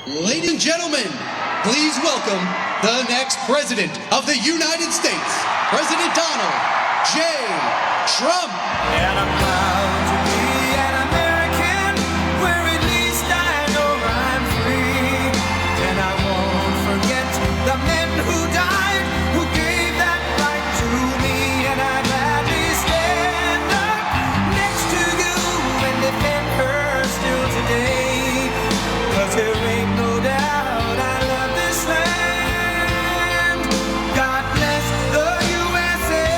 Ladies and gentlemen, please welcome the next President of the United States, President Donald J. Trump. And I'm proud to be an American, where at least I know I'm free. And I won't forget the men who died, who gave that right to me. And I'd gladly stand up next to you and defend her still today. 'Cause there ain't no doubt I love this land. God bless the USA.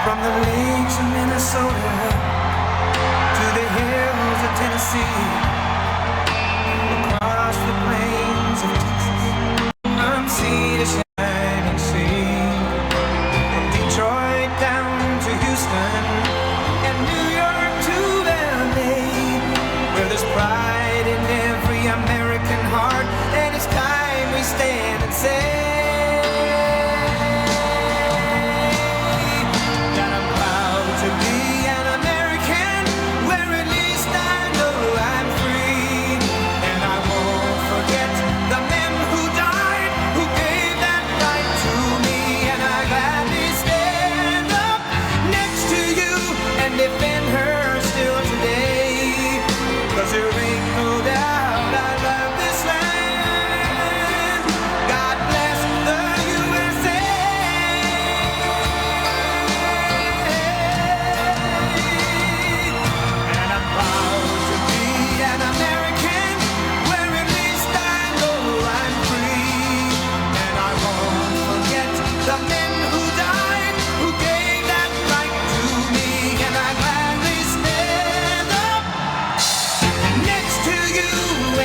From the lakes of Minnesota to the hills of Tennessee, across the plains of Texas, from sea to shining sea, from Detroit down to Houston, and New York to LA, where there's pride in every American heart, and it's time we stand and say that I'm proud to be an American, where at least I know I'm free. And I won't forget the men who died, who gave that right to me. And I gladly stand up next to you and defend her still today. 'Cause there ain't no doubt I love this land. God bless the USA. And I'm proud to be an American, where at least I know I'm free. And I won't forget the men who died, who gave that right to me. And I gladly stand up next to you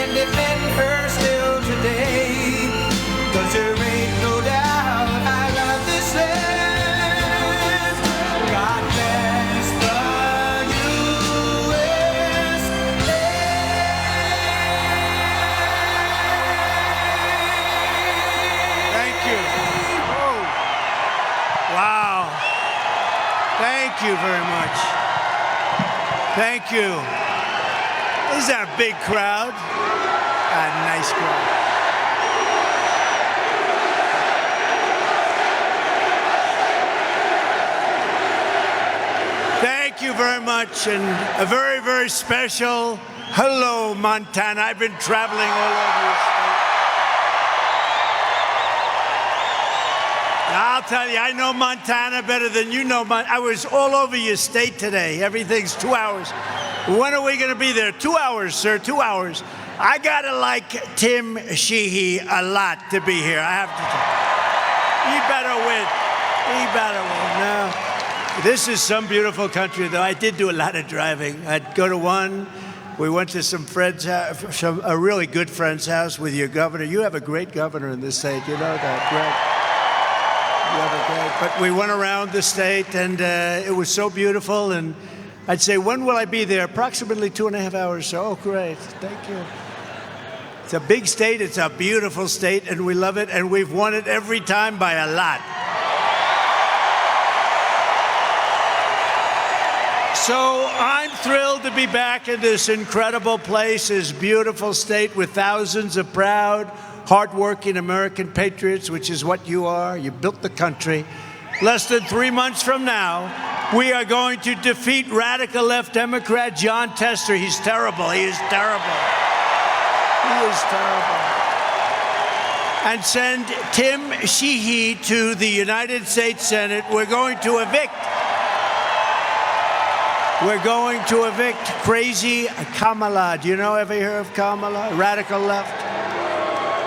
and defend her still today. 'Cause there ain't no doubt I love this land. God bless the USA. Thank you. Oh. Wow. Thank you very much. Thank you. This is a big crowd. A nice crowd. Thank you very much, and a very, very special hello, Montana. I've been traveling all over your state. I'll tell you, I know Montana better than you know. I was all over your state today. Everything's 2 hours. When are we going to be there? 2 hours, sir, 2 hours. I got to like Tim Sheehy a lot to be here. I have to. He better win. He better win. No. This is some beautiful country, though. I did do a lot of driving. I'd go to one. We went to some friends' house, a really good friend's house with your governor. You have a great governor in this state. You know that, Greg. But we went around the state, and it was so beautiful. And I'd say, when will I be there? Approximately 2.5 hours. So, oh, great. Thank you. It's a big state. It's a beautiful state, and we love it. And we've won it every time by a lot. So I'm thrilled to be back in this incredible place, this beautiful state with thousands of proud, hardworking American patriots, which is what you are. You built the country. Less than 3 months from now, we are going to defeat radical left Democrat John Tester. He's terrible. He is terrible. He is terrible. And send Tim Sheehy to the United States Senate. We're going to evict crazy Kamala. Do you know, ever hear of Kamala? Radical left.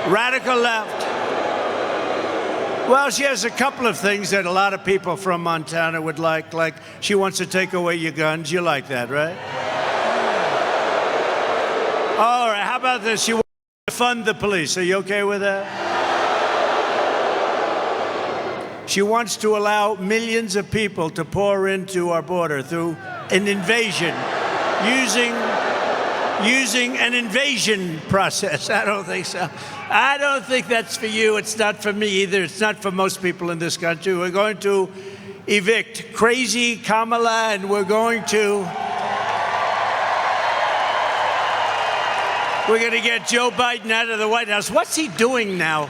Radical left. Well, she has a couple of things that a lot of people from Montana would like she wants to take away your guns. You like that, right? All right, how about this? She wants to fund the police. Are you okay with that? She wants to allow millions of people to pour into our border through an invasion using using an invasion process. I don't think so. I don't think that's for you. It's not for me either. It's not for most people in this country. We're going to evict crazy Kamala, and we're going to get Joe Biden out of the White House. What's he doing now?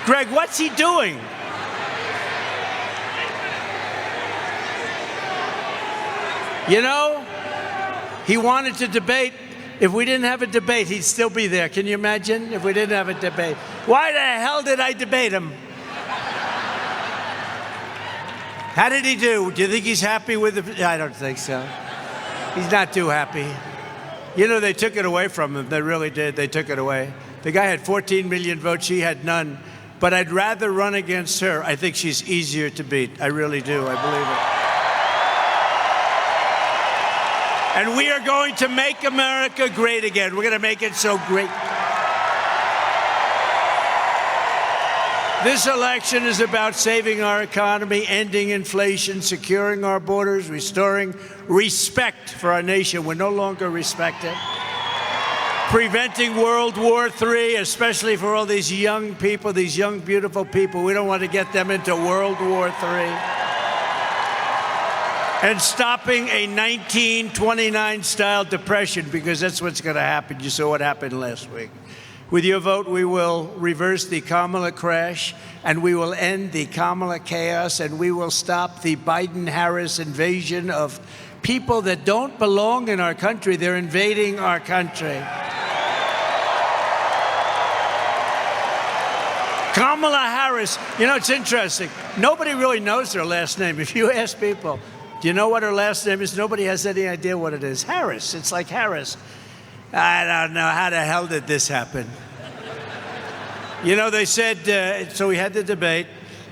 Greg, what's he doing? You know, he wanted to debate. If we didn't have a debate, he'd still be there. Can you imagine if we didn't have a debate? Why the hell did I debate him? How did he do? Do you think he's happy with it? I don't think so. He's not too happy. You know, they took it away from him. They really did. They took it away. The guy had 14 million votes. She had none. But I'd rather run against her. I think she's easier to beat. I really do. I believe it. And we are going to make America great again. We're going to make it so great. This election is about saving our economy, ending inflation, securing our borders, restoring respect for our nation. We're no longer respected. Preventing World War III, especially for all these young people, these young, beautiful people. We don't want to get them into World War III. And stopping a 1929-style depression, because that's what's going to happen. You saw what happened last week. With your vote, we will reverse the Kamala crash, and we will end the Kamala chaos, and we will stop the Biden-Harris invasion of people that don't belong in our country. They're invading our country. Kamala Harris, you know, it's interesting. Nobody really knows her last name. If you ask people, do you know what her last name is? Nobody has any idea what it is. Harris. It's like Harris. I don't know. How the hell did this happen? You know, they said, so we had the debate.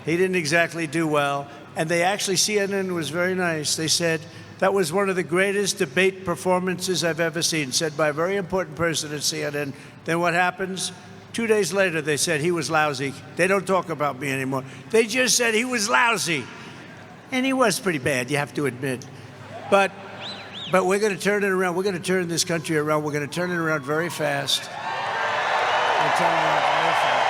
He didn't exactly do well. And they actually, CNN was very nice. They said, that was one of the greatest debate performances I've ever seen, said by a very important person at CNN. Then what happens? 2 days later, they said he was lousy. They don't talk about me anymore. They just said he was lousy. And he was pretty bad, you have to admit. But we're going to turn it around. We're going to turn this country around. We're going to turn it around very fast. We'll turn it around very fast.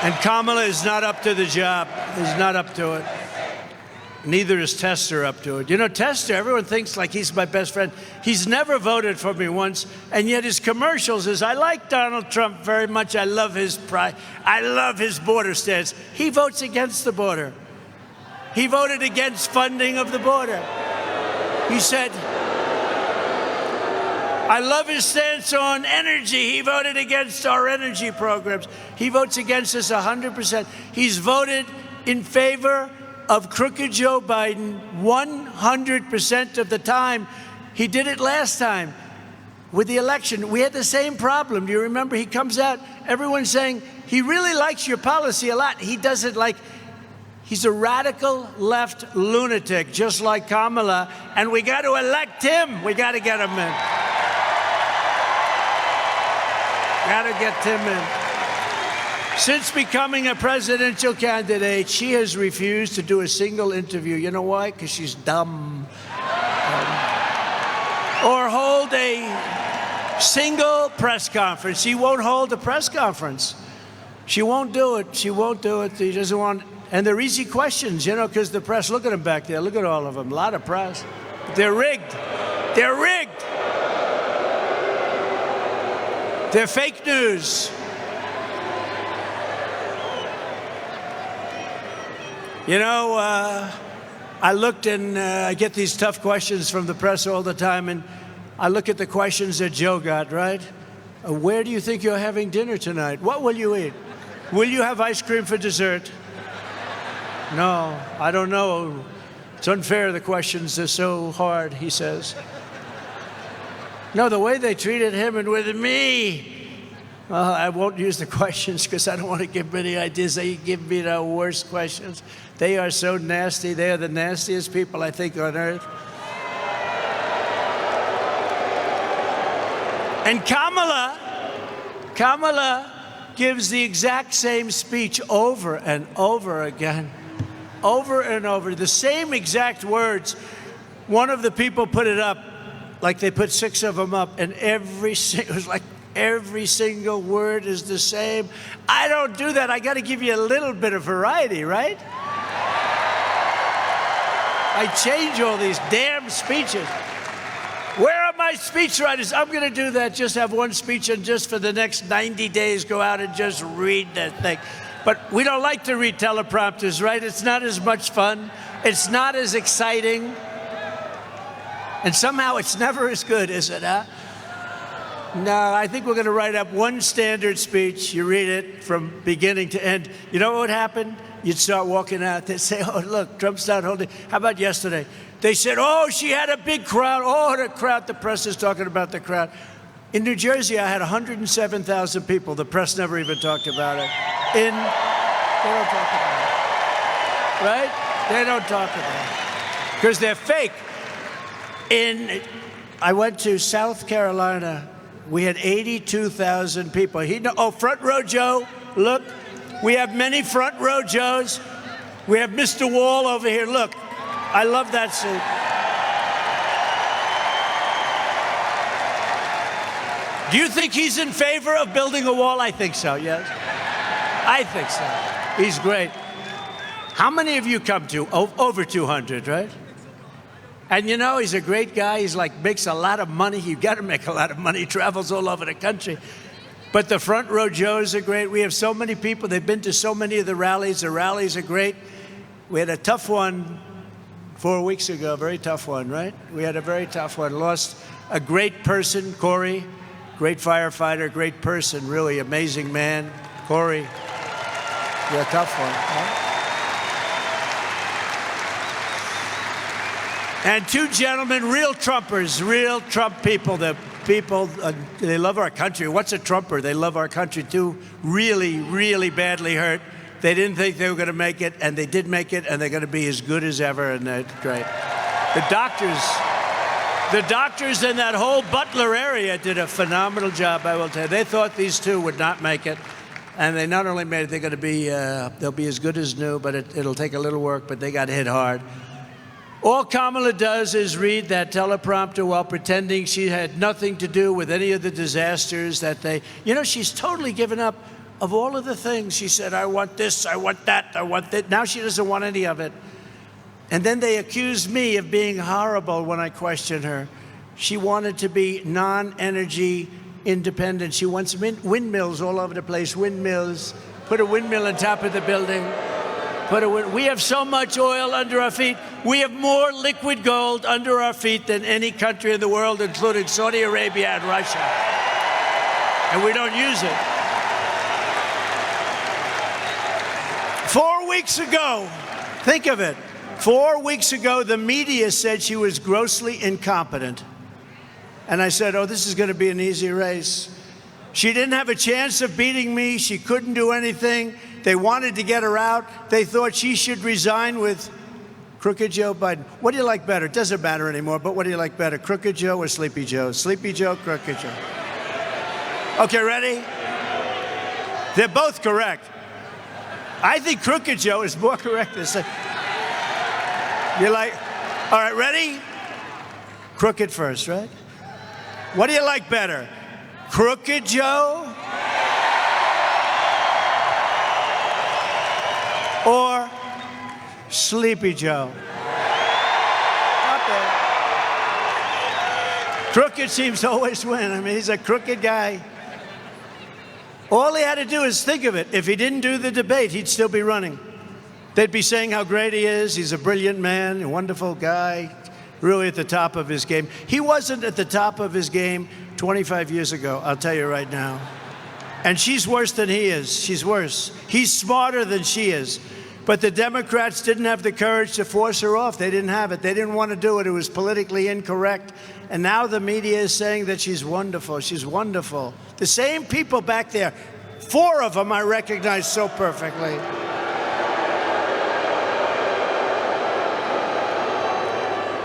And Kamala is not up to the job. He's not up to it. Neither is Tester up to it. You know, Tester, everyone thinks like he's my best friend. He's never voted for me once, and yet his commercials is, I like Donald Trump very much. I love his pride. I love his border stance. He votes against the border. He voted against funding of the border. He said, I love his stance on energy. He voted against our energy programs. He votes against us 100%. He's voted in favor of crooked Joe Biden 100% of the time. He did it last time with the election. We had the same problem. Do you remember? He comes out, everyone's saying, he really likes your policy a lot. He doesn't like, he's a radical left lunatic, just like Kamala, and we got to elect him. We got to get him in. Got to get him in. Since becoming a presidential candidate, she has refused to do a single interview. You know why? Because she's dumb. Or hold a single press conference. She won't hold a press conference. She won't do it. She won't do it. She doesn't want. And they're easy questions, you know, because the press, look at them back there. Look at all of them. A lot of press. But they're rigged. They're rigged. They're fake news. You know, I looked and I get these tough questions from the press all the time, and I look at the questions that Joe got, right? Where do you think you're having dinner tonight? What will you eat? Will you have ice cream for dessert? No, I don't know. It's unfair, the questions are so hard, he says. No, the way they treated him and with me. I won't use the questions because I don't want to give any ideas. They give me the worst questions. They are so nasty. They are the nastiest people, I think, on earth. And Kamala gives the exact same speech over and over again. Over and over. The same exact words. one of the people put it up, like they put 6 of them up, and it was like every single word is the same. I don't do that. I got to give you a little bit of variety, right? I change all these damn speeches. Where are my speechwriters? I'm going to do that. Just have one speech and just for the next 90 days go out and just read that thing. But we don't like to read teleprompters, right? It's not as much fun. It's not as exciting. And somehow it's never as good, is it, huh? No, I think we're going to write up one standard speech. You read it from beginning to end. You know what would happen? You'd start walking out. They'd say, oh, look, Trump's not holding. How about yesterday? They said, oh, she had a big crowd. Oh, the crowd. The press is talking about the crowd. In New Jersey, I had 107,000 people. The press never even talked about it. They don't talk about it. Right? They don't talk about it. Because they're fake. I went to South Carolina. We had 82,000 people. Oh, Front Row Joe, look. We have many Front Row Joes. We have Mr. Wall over here. Look, I love that suit. Do you think he's in favor of building a wall? I think so, yes. I think so. He's great. How many of you come to? Over 200, right? And you know, he's a great guy. He's like, makes a lot of money. You've got to make a lot of money. He travels all over the country. But the Front Row Joes are great. We have so many people. They've been to so many of the rallies. The rallies are great. We had a tough one 4 weeks ago, a very tough one, right? We had a very tough one. Lost a great person, Corey, great firefighter, great person, really amazing man. Corey, you're a tough one, right? And 2 gentlemen, real Trumpers, real Trump people. The people, they love our country. What's a Trumper? They love our country, too. Really, really badly hurt. They didn't think they were going to make it, and they did make it, and they're going to be as good as ever, and they're great. The doctors in that whole Butler area did a phenomenal job, I will tell you. They thought these 2 would not make it, and they not only made it, they're going to be, they'll be as good as new, but it'll take a little work, but they got hit hard. All Kamala does is read that teleprompter while pretending she had nothing to do with any of the disasters that they... You know, she's totally given up of all of the things. She said, I want this, I want that, I want that. Now she doesn't want any of it. And then they accused me of being horrible when I questioned her. She wanted to be non-energy independent. She wants windmills all over the place, windmills. Put a windmill on top of the building. We have so much oil under our feet. We have more liquid gold under our feet than any country in the world, including Saudi Arabia and Russia. And we don't use it. 4 weeks ago, think of it. 4 weeks ago, the media said she was grossly incompetent. And I said, oh, this is going to be an easy race. She didn't have a chance of beating me. She couldn't do anything. They wanted to get her out. They thought she should resign with Crooked Joe Biden. What do you like better? It doesn't matter anymore, but what do you like better, Crooked Joe or Sleepy Joe? Sleepy Joe, Crooked Joe. Okay, ready? They're both correct. I think Crooked Joe is more correct than Sleepy. You're like, all right, ready? Crooked first, right? What do you like better? Crooked Joe or Sleepy Joe? Not bad. Crooked seems to always win. I mean, he's a crooked guy. All he had to do is think of it. If he didn't do the debate, he'd still be running. They'd be saying how great he is. He's a brilliant man, a wonderful guy, really at the top of his game. He wasn't at the top of his game 25 years ago, I'll tell you right now. And she's worse than he is. She's worse. He's smarter than she is. But the Democrats didn't have the courage to force her off. They didn't have it. They didn't want to do it. It was politically incorrect. And now the media is saying that she's wonderful. She's wonderful. The same people back there, 4 of them I recognize so perfectly.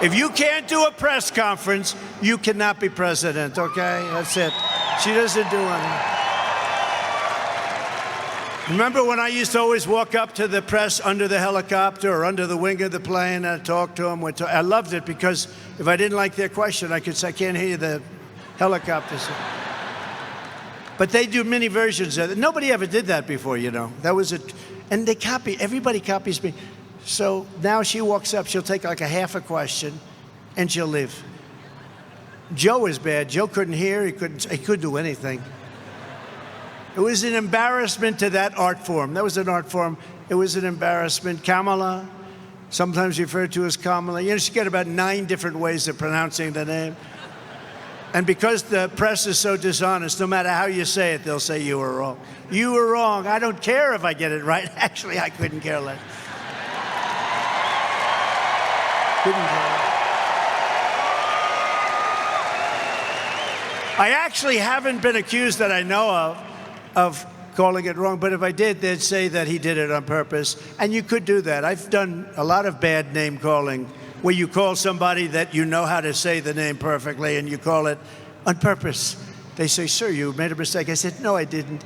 If you can't do a press conference, you cannot be president, okay? That's it. She doesn't do anything. Remember when I used to always walk up to the press under the helicopter or under the wing of the plane and talk to them? I loved it because if I didn't like their question, I could say, I can't hear the helicopters. But they do mini versions of it. Nobody ever did that before, you know. That was it. And they copy, everybody copies me. So now she walks up, she'll take like a half a question and she'll leave. Joe is bad. Joe couldn't hear, he couldn't do anything. It was an embarrassment to that art form. That was an art form. It was an embarrassment. Kamala, sometimes referred to as Kamala. You know, she got about 9 different ways of pronouncing the name. And because the press is so dishonest, no matter how you say it, they'll say you were wrong. You were wrong. I don't care if I get it right. Actually, I couldn't care less. Couldn't care less. I actually haven't been accused that I know of calling it wrong, but if I did, they'd say that he did it on purpose. And you could do that. I've done a lot of bad name calling where you call somebody that you know how to say the name perfectly and you call it on purpose. They say, sir, you made a mistake. I said, no, I didn't.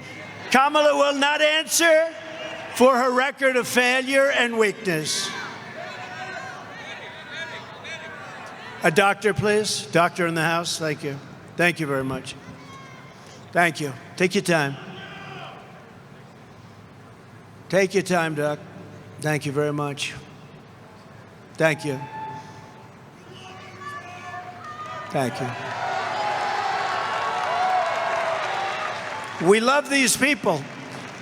Kamala will not answer for her record of failure and weakness. A doctor, please. Doctor in the house. Thank you. Thank you very much. Thank you. Take your time. Take your time, Doc. Thank you very much. Thank you. Thank you. We love these people.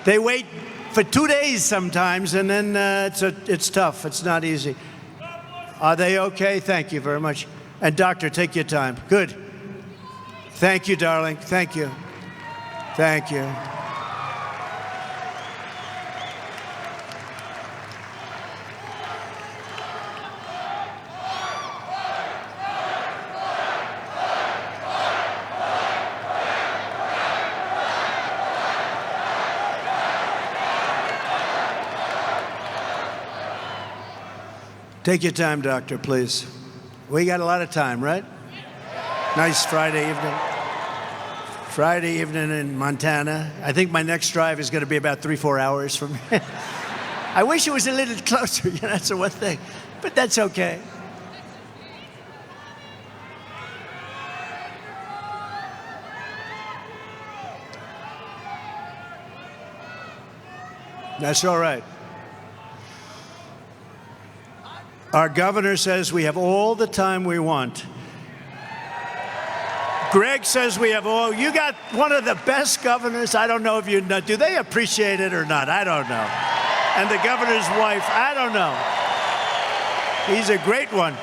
They wait for 2 days sometimes, and then it's tough. It's not easy. Are they okay? Thank you very much. And doctor, take your time. Good. Thank you, darling. Thank you. Thank you. Take your time, doctor, please. We got a lot of time, right? Nice Friday evening. Friday evening in Montana. I think my next drive is going to be about 3-4 hours from here. I wish it was a little closer, you know, that's the one thing. But that's okay. That's all right. Our governor says we have all the time we want. Greg says we have all. You got one of the best governors. I don't know if you know. Do they appreciate it or not? I don't know. And the governor's wife, I don't know. He's a great one.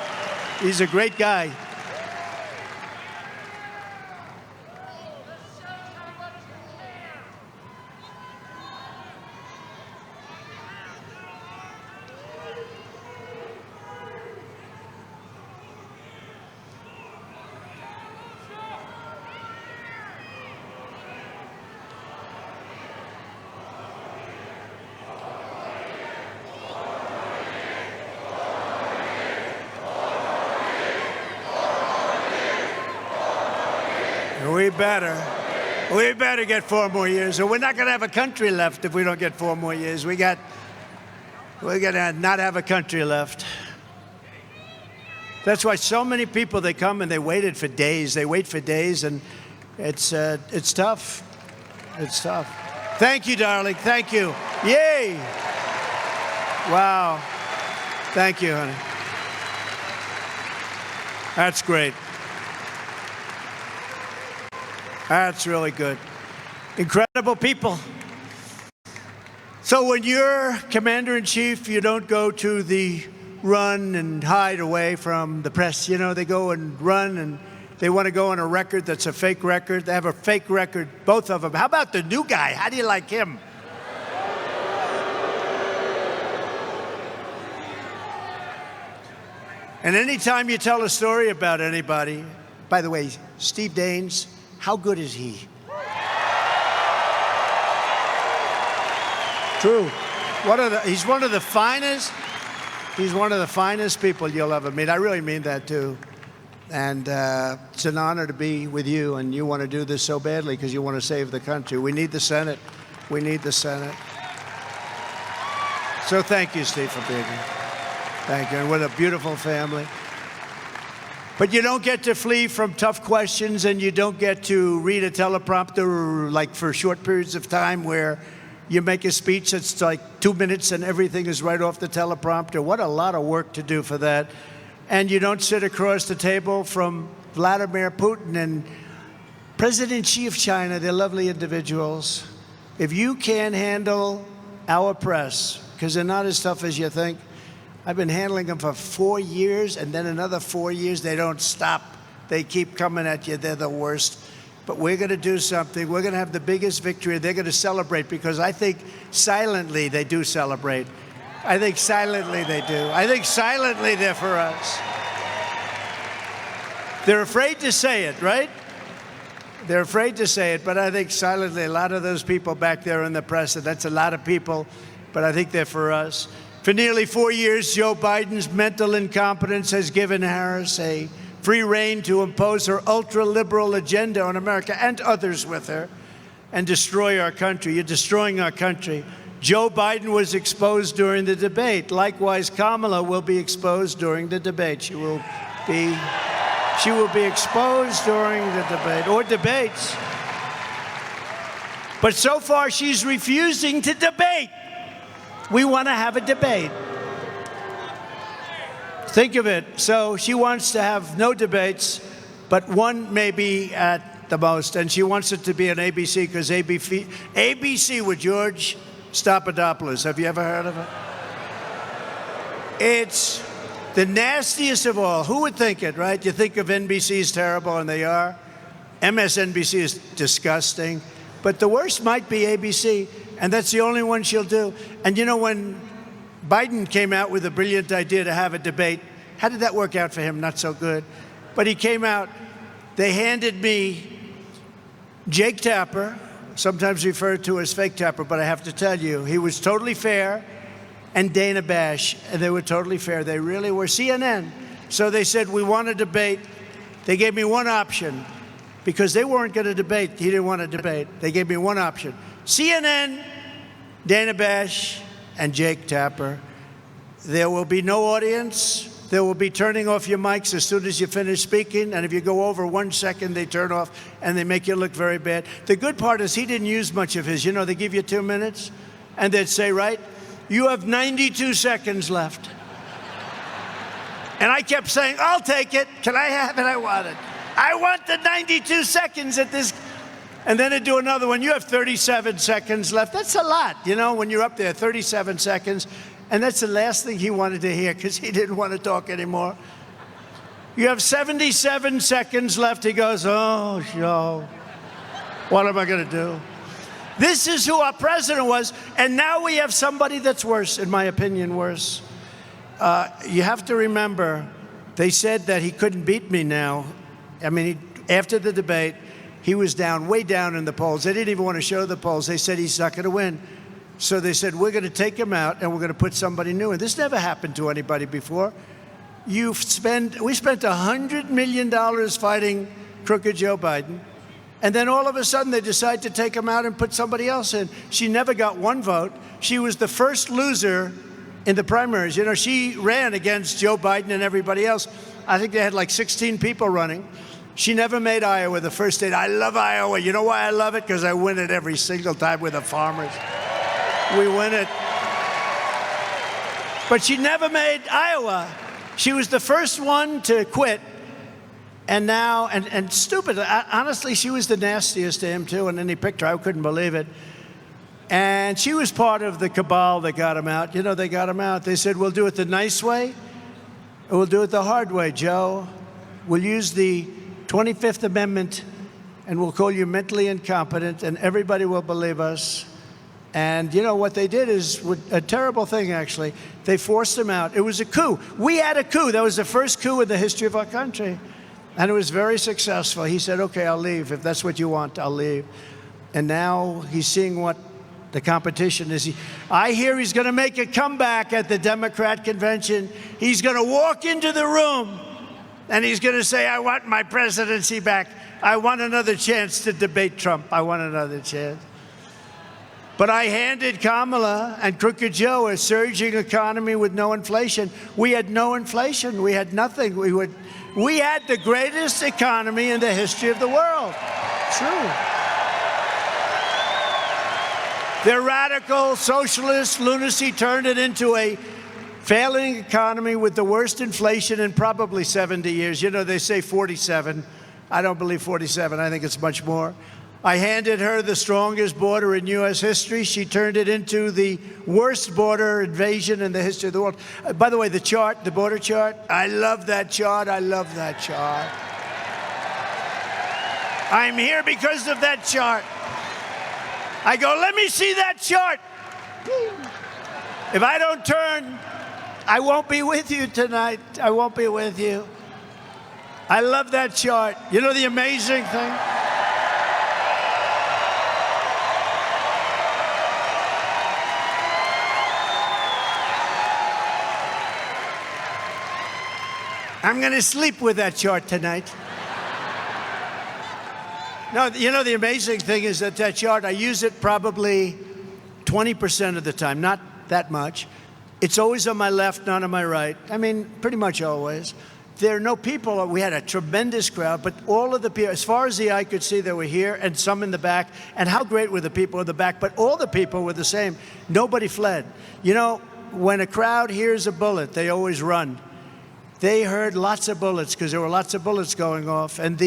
He's a great guy. We better get 4 more years, or we're not going to have a country left if we don't get 4 more years. We're going to not have a country left. That's why so many people, they come and they waited for days. They wait for days, and it's tough. It's tough. Thank you, darling. Thank you. Yay! Wow. Thank you, honey. That's great. That's really good. Incredible people. So when you're commander-in-chief, you don't go to the run and hide away from the press. You know, they go and run, and they want to go on a record that's a fake record. They have a fake record, both of them. How about the new guy? How do you like him? And anytime you tell a story about anybody, by the way, Steve Daines, how good is he? True. He's one of the finest. He's one of the finest people you'll ever meet. I really mean that too. And it's an honor to be with you. And you want to do this so badly because you want to save the country. We need the Senate. We need the Senate. So thank you, Steve, for being here. Thank you. And what a beautiful family. But you don't get to flee from tough questions, and you don't get to read a teleprompter like for short periods of time where you make a speech that's like 2 minutes and everything is right off the teleprompter. What a lot of work to do for that. And you don't sit across the table from Vladimir Putin and President Xi of China. They're lovely individuals. If you can't handle our press, because they're not as tough as you think, I've been handling them for 4 years, and then another 4 years. They don't stop. They keep coming at you. They're the worst. But we're going to do something. We're going to have the biggest victory. They're going to celebrate, because I think silently they do celebrate. I think silently they do. I think silently they're for us. They're afraid to say it, right? They're afraid to say it, but I think silently a lot of those people back there in the press, and that's a lot of people, but I think they're for us. For nearly 4 years, Joe Biden's mental incompetence has given Harris a free rein to impose her ultra-liberal agenda on America and others with her and destroy our country. You're destroying our country. Joe Biden was exposed during the debate. Likewise, Kamala will be exposed during the debate. She will be exposed during the debate, or debates. But so far, she's refusing to debate. We want to have a debate. Think of it. So she wants to have no debates, but one maybe at the most. And she wants it to be on ABC, because ABC with George Stephanopoulos. Have you ever heard of it? It's the nastiest of all. Who would think it, right? You think of NBC is terrible, and they are. MSNBC is disgusting. But the worst might be ABC, and that's the only one she'll do. And you know, when Biden came out with a brilliant idea to have a debate, how did that work out for him? Not so good. But he came out, they handed me Jake Tapper, sometimes referred to as Fake Tapper, but I have to tell you, he was totally fair, and Dana Bash, and they were totally fair. They really were. CNN. So they said, we want to debate. They gave me one option, because they weren't going to debate. He didn't want to debate. They gave me one option. CNN, Dana Bash, and Jake Tapper. There will be no audience. There will be turning off your mics as soon as you finish speaking. And if you go over 1 second, they turn off, and they make you look very bad. The good part is he didn't use much of his. You know, they give you 2 minutes, and they'd say, right, you have 92 seconds left. And I kept saying, I'll take it. Can I have it? I want it. I want the 92 seconds at this. And then they'd do another one. You have 37 seconds left. That's a lot, you know, when you're up there, 37 seconds. And that's the last thing he wanted to hear, because he didn't want to talk anymore. You have 77 seconds left. He goes, oh, Joe, what am I going to do? This is who our president was. And now we have somebody that's worse, in my opinion, worse. You have to remember, they said that he couldn't beat me now. I mean, after the debate, he was down, way down in the polls. They didn't even want to show the polls. They said he's not going to win. So they said, we're going to take him out, and we're going to put somebody new in. This never happened to anybody before. We spent $100 million fighting crooked Joe Biden, and then all of a sudden they decide to take him out and put somebody else in. She never got one vote. She was the first loser in the primaries. You know, she ran against Joe Biden and everybody else. I think they had like 16 people running. She never made Iowa the first state. I love Iowa. You know why I love it? Because I win it every single time with the farmers. We win it. But she never made Iowa. She was the first one to quit. And now, and stupid, honestly, she was the nastiest to him, too. And then he picked her. I couldn't believe it. And she was part of the cabal that got him out. You know, they got him out. They said, we'll do it the nice way, or we'll do it the hard way, Joe. We'll use the 25th Amendment, and we'll call you mentally incompetent, and everybody will believe us. And you know what they did is a terrible thing, actually. They forced him out. It was a coup. We had a coup. That was the first coup in the history of our country. And it was very successful. He said, okay, I'll leave. If that's what you want, I'll leave. And now he's seeing what the competition is. I hear he's going to make a comeback at the Democrat convention. He's going to walk into the room, and he's going to say, I want my presidency back. I want another chance to debate Trump. I want another chance. But I handed Kamala and Crooked Joe a surging economy with no inflation. We had no inflation. We had nothing. We had the greatest economy in the history of the world. True. Their radical socialist lunacy turned it into a failing economy with the worst inflation in probably 70 years. You know, they say 47. I don't believe 47. I think it's much more. I handed her the strongest border in U.S. history. She turned it into the worst border invasion in the history of the world. By the way, the chart, the border chart, I love that chart. I love that chart. I'm here because of that chart. I go, let me see that chart. If I don't turn, I won't be with you tonight. I won't be with you. I love that chart. You know the amazing thing? I'm going to sleep with that chart tonight. No, you know, the amazing thing is that chart, I use it probably 20% of the time, not that much. It's always on my left, not on my right. I mean, pretty much always. There are no people. We had a tremendous crowd, but all of the people, as far as the eye could see, they were here, and some in the back. And how great were the people in the back? But all the people were the same. Nobody fled. You know, when a crowd hears a bullet, they always run. They heard lots of bullets because there were lots of bullets going off. And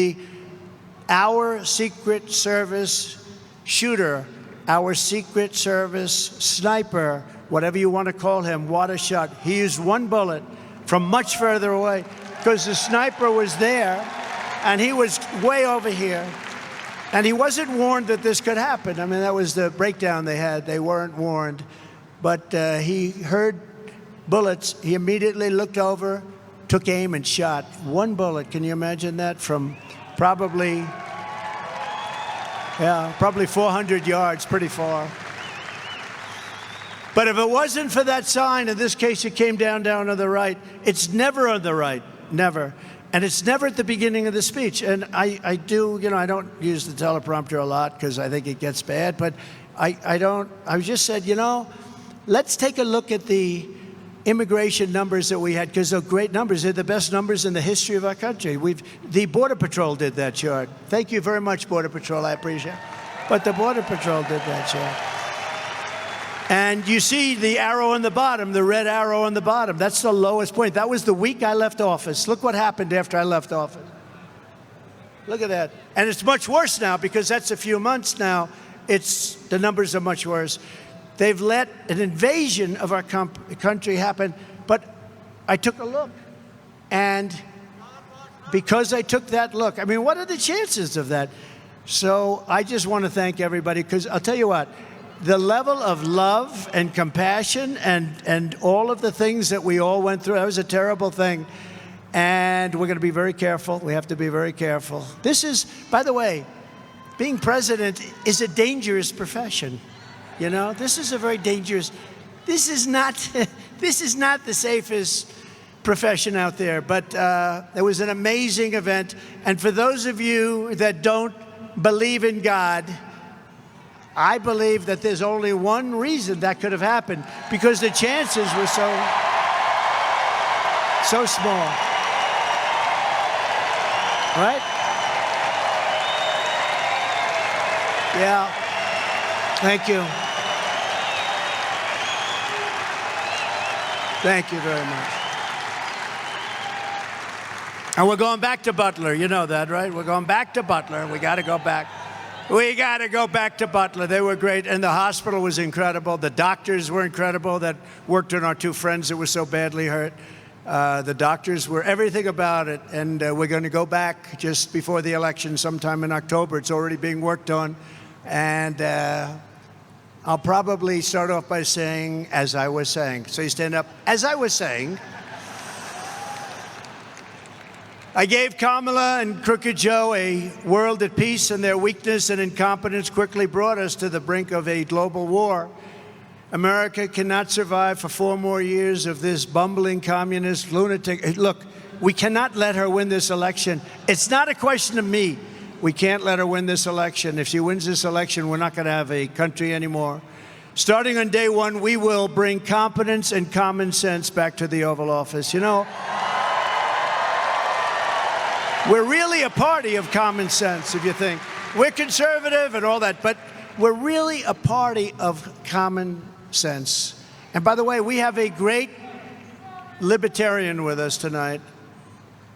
our Secret Service shooter, our Secret Service sniper, whatever you want to call him, what a shot. He used one bullet from much further away because the sniper was there and he was way over here. And he wasn't warned that this could happen. I mean, that was the breakdown they had. They weren't warned. But he heard bullets. He immediately looked over, took aim and shot. One bullet, can you imagine that? From probably 400 yards, pretty far. But if it wasn't for that sign, in this case it came down to the right, it's never on the right, never. And it's never at the beginning of the speech. And I do, you know, I don't use the teleprompter a lot because I think it gets bad, but I just said, you know, let's take a look at the immigration numbers that we had, because they're great numbers. They're the best numbers in the history of our country. The Border Patrol did that chart. Thank you very much, Border Patrol. I appreciate it. But the Border Patrol did that chart. And you see the arrow on the bottom, the red arrow on the bottom. That's the lowest point. That was the week I left office. Look what happened after I left office. Look at that. And it's much worse now because that's a few months now. The numbers are much worse. They've let an invasion of our country happen, but I took a look. And because I took that look, I mean, what are the chances of that? So I just want to thank everybody, because I'll tell you what, the level of love and compassion and all of the things that we all went through, that was a terrible thing. And we're going to be very careful. We have to be very careful. This is, by the way, being president is a dangerous profession. You know, this is a very dangerous, this is not the safest profession out there, but it was an amazing event. And for those of you that don't believe in God, I believe that there's only one reason that could have happened, because the chances were so small. Right? Yeah. Thank you. Thank you very much. And we're going back to Butler. You know that, right? We're going back to Butler. We got to go back. We got to go back to Butler. They were great. And the hospital was incredible. The doctors were incredible that worked on our two friends that were so badly hurt. The doctors were everything about it. And we're going to go back just before the election sometime in October. It's already being worked on. And I'll probably start off by saying, as I was saying. So you stand up. As I was saying, I gave Kamala and Crooked Joe a world at peace, and their weakness and incompetence quickly brought us to the brink of a global war. America cannot survive for 4 more years of this bumbling communist lunatic. Look, we cannot let her win this election. It's not a question of me. We can't let her win this election. If she wins this election, we're not going to have a country anymore. Starting on day one, we will bring competence and common sense back to the Oval Office. You know, we're really a party of common sense, if you think. We're conservative and all that, but we're really a party of common sense. And by the way, we have a great libertarian with us tonight.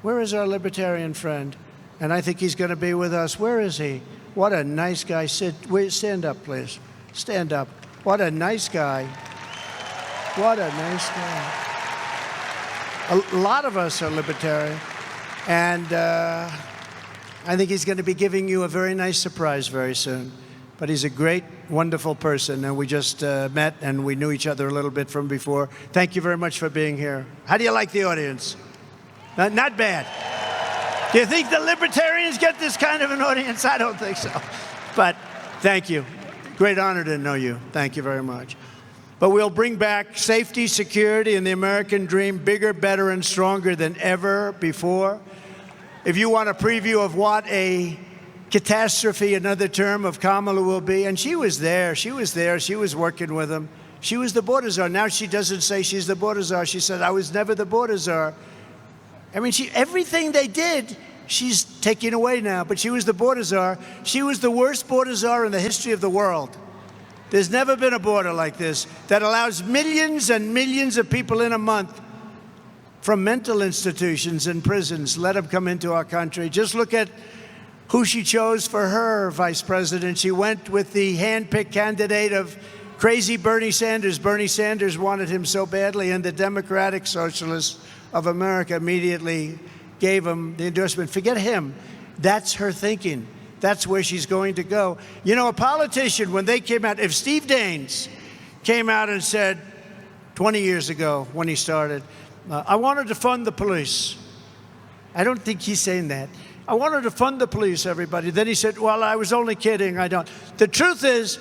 Where is our libertarian friend? And I think he's going to be with us. Where is he? What a nice guy. Stand up, please. Stand up. What a nice guy. What a nice guy. A lot of us are libertarian. And I think he's going to be giving you a very nice surprise very soon. But he's a great, wonderful person. And we just met and we knew each other a little bit from before. Thank you very much for being here. How do you like the audience? Not bad. Do you think the libertarians get this kind of an audience? I don't think so. But thank you. Great honor to know you. Thank you very much. But we'll bring back safety, security, and the American dream bigger, better, and stronger than ever before. If you want a preview of what a catastrophe, another term of Kamala will be, and she was there. She was working with him. She was the border czar. Now she doesn't say she's the border czar. She said, I was never the border czar. I mean, everything they did, she's taking away now, but she was the border czar. She was the worst border czar in the history of the world. There's never been a border like this that allows millions and millions of people in a month from mental institutions and prisons, let them come into our country. Just look at who she chose for her vice president. She went with the hand-picked candidate of crazy Bernie Sanders. Bernie Sanders wanted him so badly, and the Democratic Socialists of America immediately gave him the endorsement. Forget him. That's her thinking. That's where she's going to go. You know, a politician, when they came out, if Steve Daines came out and said 20 years ago when he started, I wanted to fund the police. I don't think he's saying that. I wanted to fund the police, everybody. Then he said, well, I was only kidding. I don't. The truth is,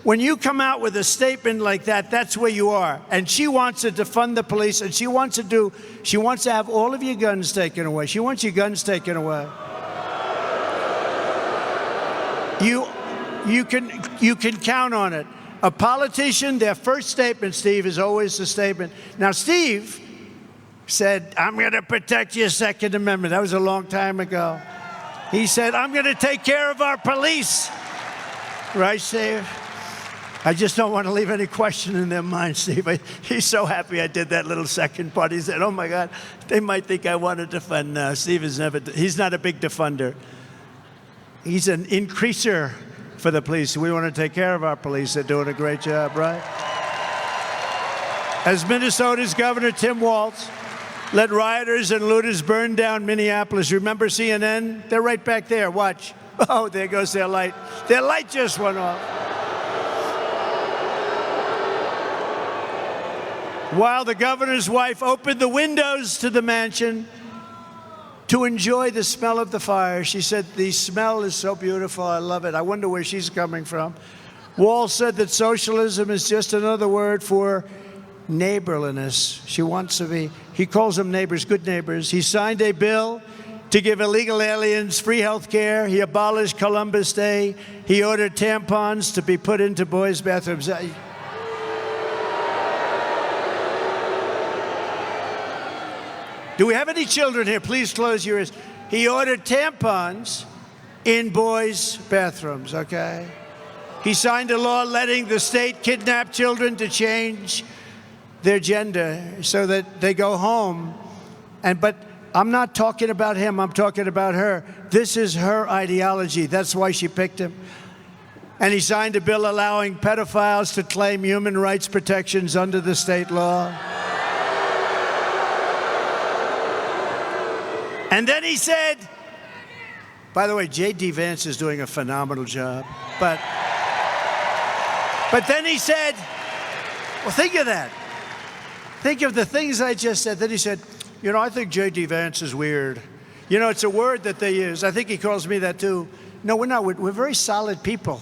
when you come out with a statement like that, that's where you are. And she wants to defund the police, and she wants to have all of your guns taken away. She wants your guns taken away. You can count on it. A politician, their first statement, Steve, is always the statement. Now, Steve said, I'm going to protect your Second Amendment. That was a long time ago. He said, I'm going to take care of our police. Right, Steve? I just don't want to leave any question in their mind, Steve. He's so happy I did that little second part. He said, oh, my God, they might think I want to defund. No, Steve he's not a big defunder. He's an increaser for the police. We want to take care of our police. They're doing a great job, right? As Minnesota's Governor Tim Walz let rioters and looters burn down Minneapolis. Remember CNN? They're right back there. Watch. Oh, there goes their light. Their light just went off. While the governor's wife opened the windows to the mansion to enjoy the smell of the fire, she said, the smell is so beautiful, I love it. I wonder where she's coming from. Walz said that socialism is just another word for neighborliness. She wants to be, he calls them neighbors, good neighbors. He signed a bill to give illegal aliens free health care. He abolished Columbus Day. He ordered tampons to be put into boys' bathrooms. Do we have any children here? Please close your ears. He ordered tampons in boys' bathrooms, okay? He signed a law letting the state kidnap children to change their gender so that they go home. But I'm not talking about him, I'm talking about her. This is her ideology. That's why she picked him. And he signed a bill allowing pedophiles to claim human rights protections under the state law. And then he said, by the way, J.D. Vance is doing a phenomenal job. But then he said, well, think of that. Think of the things I just said. Then he said, you know, I think J.D. Vance is weird. You know, it's a word that they use. I think he calls me that too. No, we're not. We're very solid people.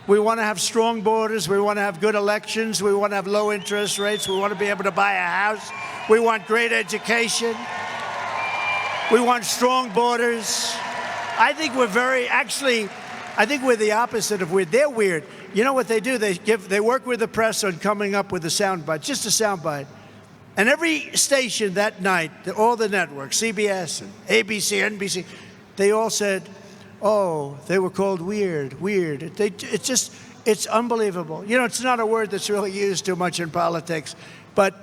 We want to have strong borders. We want to have good elections. We want to have low interest rates. We want to be able to buy a house. We want great education. We want strong borders. I think we're very, actually, I think we're the opposite of weird. They're weird. You know what they do? They work with the press on coming up with a soundbite, just a soundbite. And every station that night, all the networks, CBS and ABC, NBC, they all said, oh, they were called weird. It's unbelievable. You know, it's not a word that's really used too much in politics, but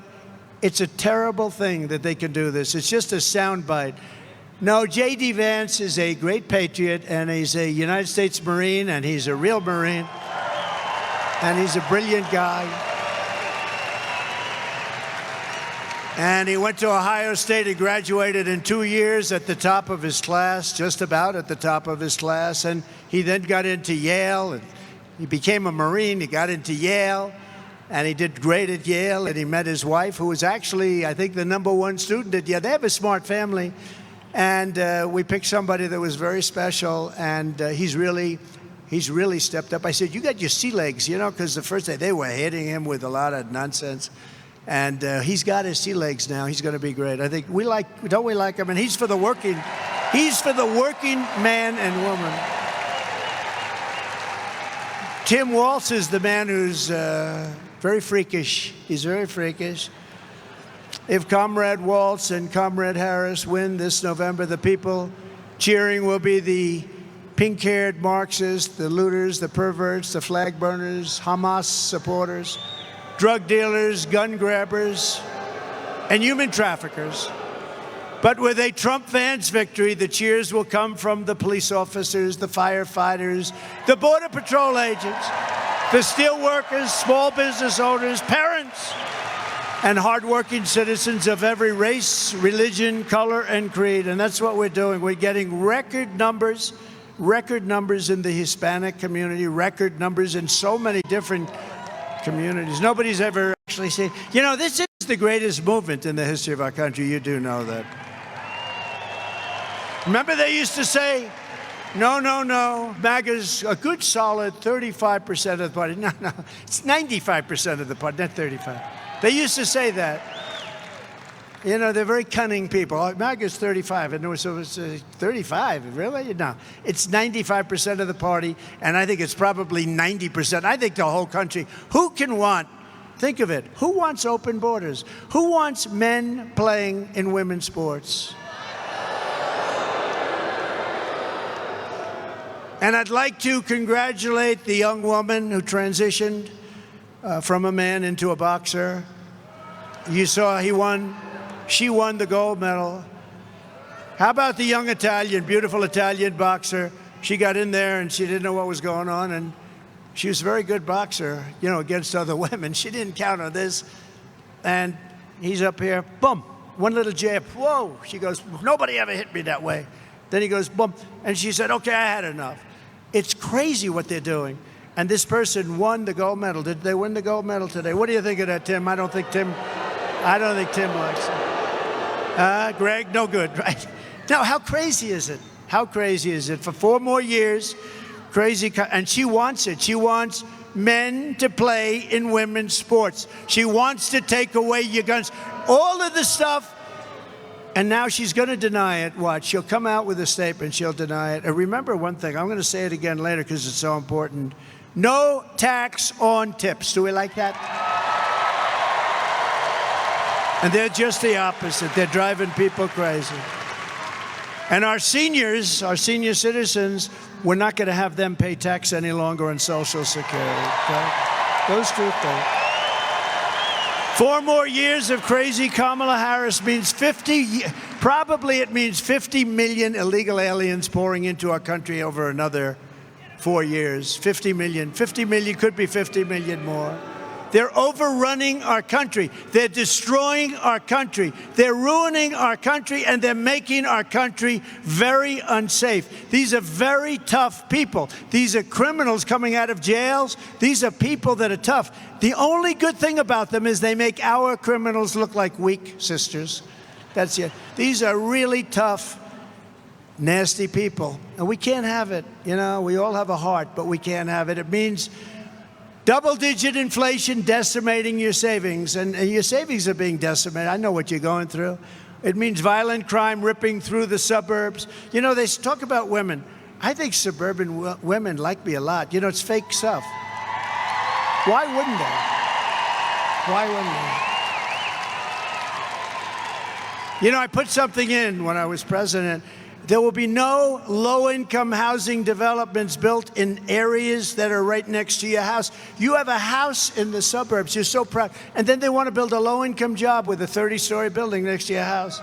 it's a terrible thing that they can do this. It's just a soundbite. No, J.D. Vance is a great patriot, and he's a United States Marine, and he's a real Marine, and he's a brilliant guy. And he went to Ohio State. He graduated in 2 years at the top of his class, just about at the top of his class. And he then got into Yale, and he became a Marine. He got into Yale, and he did great at Yale. And he met his wife, who was actually, I think, the #1 student at Yale. They have a smart family. And we picked somebody that was very special, and he's really stepped up. I said, you got your sea legs, you know, because the first day they were hitting him with a lot of nonsense. And he's got his sea legs now. He's going to be great. I think don't we like him? And he's for the working man and woman. Tim Waltz is the man who's very freakish. He's very freakish. If Comrade Waltz and Comrade Harris win this November, the people cheering will be the pink-haired Marxists, the looters, the perverts, the flag burners, Hamas supporters, drug dealers, gun grabbers, and human traffickers. But with a Trump-Vance victory, the cheers will come from the police officers, the firefighters, the Border Patrol agents, the steel workers, small business owners, parents, and hardworking citizens of every race, religion, color, and creed. And that's what we're doing. We're getting record numbers in the Hispanic community, record numbers in so many different communities. Nobody's ever actually said, you know, this is the greatest movement in the history of our country. You do know that. Remember they used to say, no, MAGA's a good solid 35% of the party. No, it's 95% of the party, not 35. They used to say that. You know, they're very cunning people. Oh, MAGA's 35, and so it's 35, really? No, it's 95% of the party, and I think it's probably 90%. I think the whole country. Think of it, who wants open borders? Who wants men playing in women's sports? And I'd like to congratulate the young woman who transitioned from a man into a boxer. You saw she won the gold medal. How about the young beautiful Italian boxer? She got in there and she didn't know what was going on, and she was a very good boxer, you know, against other women. She didn't count on this. And he's up here, boom, one little jab, whoa. She goes, nobody ever hit me that way. Then he goes, boom, and she said, okay, I had enough. It's crazy what they're doing. And this person won the gold medal. Did they win the gold medal today? What do you think of that, Tim? I don't think Tim likes it. Greg, no good, right? Now, how crazy is it? How crazy is it? For 4 more years, and she wants it. She wants men to play in women's sports. She wants to take away your guns. All of the stuff. And now she's going to deny it. Watch. She'll come out with a statement. She'll deny it. And remember one thing. I'm going to say it again later because it's so important. No tax on tips. Do we like that? And they're just the opposite. They're driving people crazy. And our senior citizens, we're not going to have them pay tax any longer on Social Security. Okay? Those two things. 4 more years of crazy Kamala Harris means 50 million illegal aliens pouring into our country over another 4 years. 50 million, could be 50 million more. They're overrunning our country. They're destroying our country. They're ruining our country, and they're making our country very unsafe. These are very tough people. These are criminals coming out of jails. These are people that are tough. The only good thing about them is they make our criminals look like weak sisters. That's it. These are really tough, nasty people. And we can't have it. You know, we all have a heart, but we can't have it. It means double-digit inflation decimating your savings, and your savings are being decimated. I know what you're going through. It means violent crime ripping through the suburbs. You know, they talk about women. I think suburban women like me a lot. You know, it's fake stuff. Why wouldn't they? Why wouldn't they? You know, I put something in when I was president. There will be no low-income housing developments built in areas that are right next to your house. You have a house in the suburbs. You're so proud. And then they want to build a low-income job with a 30-story building next to your house.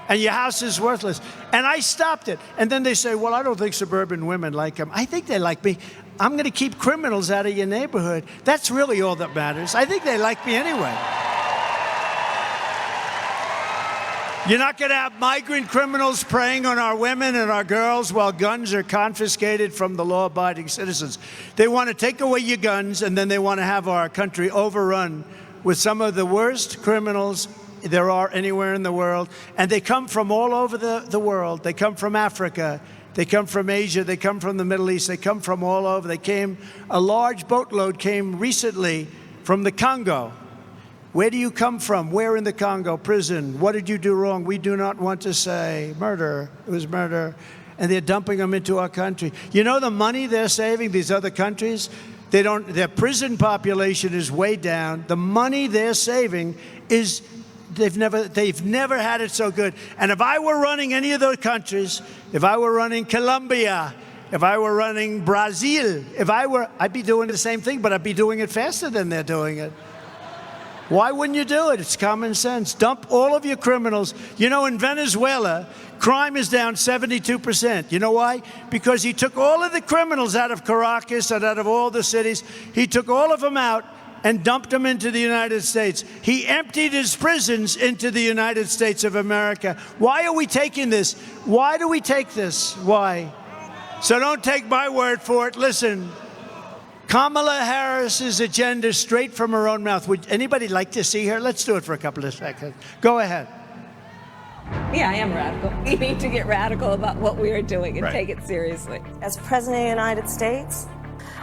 And your house is worthless. And I stopped it. And then they say, well, I don't think suburban women like them. I think they like me. I'm going to keep criminals out of your neighborhood. That's really all that matters. I think they like me anyway. You're not going to have migrant criminals preying on our women and our girls while guns are confiscated from the law-abiding citizens. They want to take away your guns, and then they want to have our country overrun with some of the worst criminals there are anywhere in the world. And they come from all over the world. They come from Africa. They come from Asia. They come from the Middle East. They come from all over. A large boatload came recently from the Congo. Where do you come from? Where in the Congo? Prison. What did you do wrong? We do not want to say. Murder. It was murder. And they're dumping them into our country. You know the money they're saving, these other countries? Their prison population is way down. The money they're saving is, they've never had it so good. And if I were running any of those countries, if I were running Colombia, if I were running Brazil, I'd be doing the same thing, but I'd be doing it faster than they're doing it. Why wouldn't you do it? It's common sense. Dump all of your criminals. You know, in Venezuela, crime is down 72%. You know why? Because he took all of the criminals out of Caracas and out of all the cities. He took all of them out and dumped them into the United States. He emptied his prisons into the United States of America. Why are we taking this? Why do we take this? Why? So don't take my word for it. Listen. Kamala Harris's agenda straight from her own mouth. Would anybody like to see her? Let's do it for a couple of seconds. Go ahead. Yeah, I am radical. We need to get radical about what we are doing and take it seriously. As President of the United States,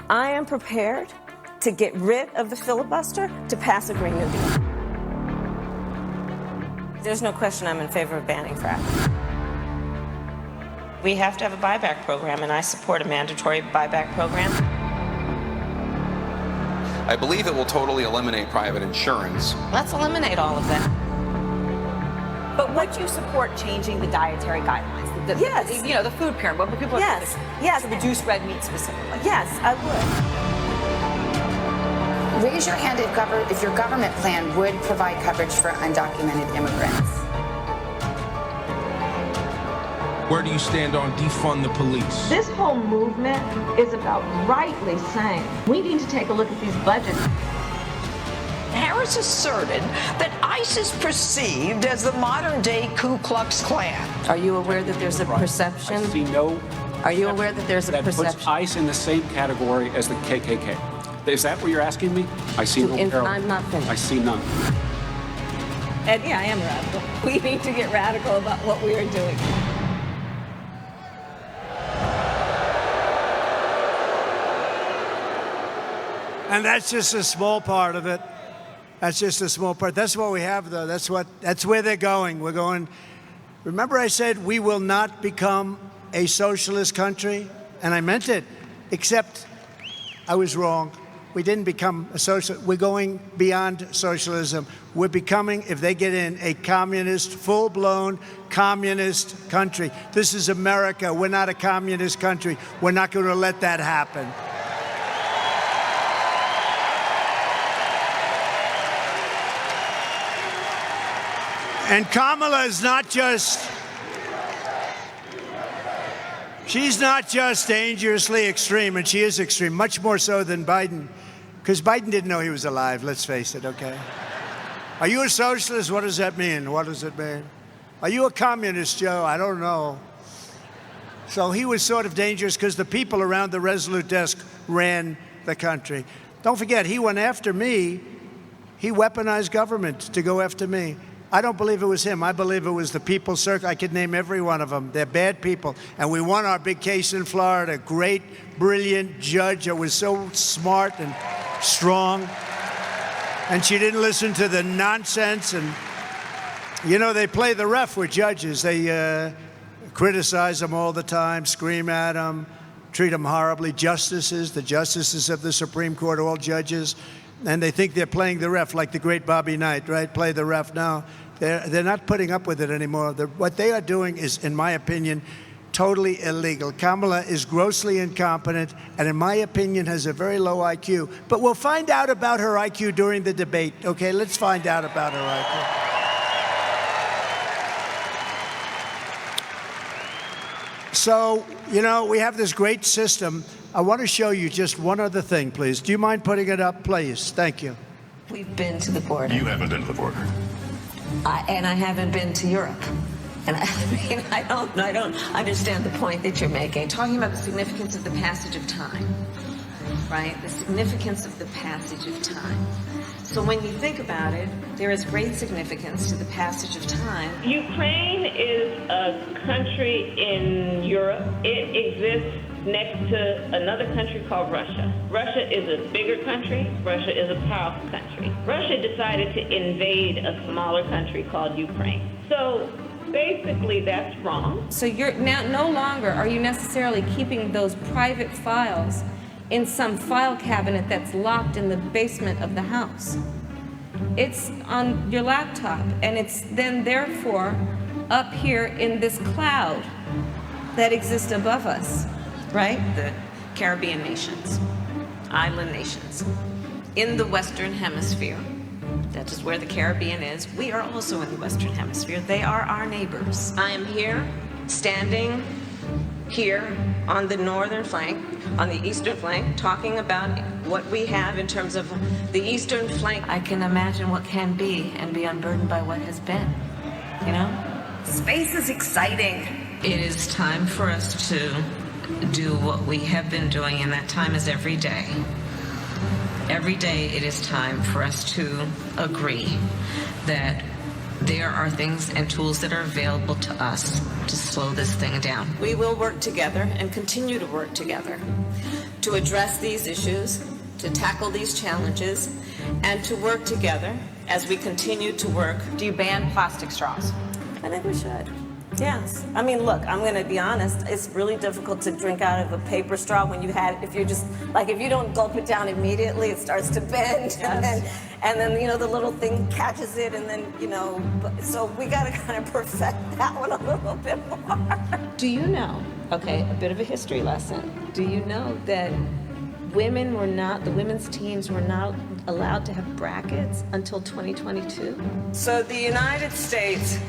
I am prepared to get rid of the filibuster to pass a Green New Deal. There's no question I'm in favor of banning fracking. We have to have a buyback program, and I support a mandatory buyback program. I believe it will totally eliminate private insurance. Let's eliminate all of that. But would you support changing the dietary guidelines? Yes. You know, the food pyramid, what people yes. are yes. to reduce red meat specifically. Yes, I would. Raise your hand if your government plan would provide coverage for undocumented immigrants. Where do you stand on defund the police? This whole movement is about rightly saying we need to take a look at these budgets. Harris asserted that ICE is perceived as the modern-day Ku Klux Klan. Are you aware that there's a perception? I see no. Are you aware that there's a perception? That puts ICE in the same category as the KKK. Is that what you're asking me? I see no parallel. I'm not finished. I see none. And yeah, I am radical. We need to get radical about what we are doing. And that's just a small part of it. That's just a small part. That's what we have, though. That's where they're going. We're going. Remember I said we will not become a socialist country? And I meant it, except I was wrong. We didn't become a socialist. We're going beyond socialism. We're becoming, if they get in, a communist, full-blown communist country. This is America. We're not a communist country. We're not going to let that happen. And Kamala is not just, she's not just dangerously extreme, and she is extreme, much more so than Biden, because Biden didn't know he was alive, let's face it, okay? Are you a socialist? What does that mean? What does it mean? Are you a communist, Joe? I don't know. So he was sort of dangerous because the people around the Resolute desk ran the country. Don't forget, he went after me. He weaponized government to go after me. I don't believe it was him. I believe it was the People's Circle. I could name every one of them. They're bad people. And we won our big case in Florida. Great, brilliant judge that was so smart and strong. And she didn't listen to the nonsense. And, you know, they play the ref with judges. They criticize them all the time, scream at them. treat them horribly. Justices, the justices of the Supreme Court, all judges, and they think they're playing the ref like the great Bobby Knight, right? Play the ref now. They're not putting up with it anymore. What they are doing is, in my opinion, totally illegal. Kamala is grossly incompetent and, in my opinion, has a very low IQ. But we'll find out about her IQ during the debate, okay? Let's find out about her IQ. So, you know, we have this great system. I want to show you just one other thing, please. Do you mind putting it up, please? Thank you. We've been to the border. You haven't been to the border. And I haven't been to Europe. And I don't understand the point that you're making. Talking about the significance of the passage of time, right? The significance of the passage of time. So when you think about it, there is great significance to the passage of time. Ukraine is a country in Europe. It exists next to another country called Russia. Russia is a bigger country. Russia is a powerful country. Russia decided to invade a smaller country called Ukraine. So basically, that's wrong. So you're now no longer are you necessarily keeping those private files in some file cabinet that's locked in the basement of the house. It's on your laptop, and it's then therefore up here in this cloud that exists above us, right? The Caribbean nations, island nations, in the Western Hemisphere. That is where the Caribbean is. We are also in the Western Hemisphere. They are our neighbors. I am here, standing here on the northern flank, on the eastern flank, talking about what we have in terms of the eastern flank. I can imagine what can be and be unburdened by what has been, you know? Space is exciting. It is time for us to do what we have been doing, and that time is every day. Every day it is time for us to agree that there are things and tools that are available to us to slow this thing down. We will work together and continue to work together to address these issues, to tackle these challenges, and to work together as we continue to work. Do you ban plastic straws? I think we should. Yes. I mean, look, I'm going to be honest. It's really difficult to drink out of a paper straw when you had, if you're just, like, if you don't gulp it down immediately, it starts to bend. Yes. And then, you know, the little thing catches it, and then, you know, so we got to kind of perfect that one a little bit more. Do you know, okay, a bit of a history lesson. Do you know that women were not, the women's teams were not allowed to have brackets until 2022? So the United States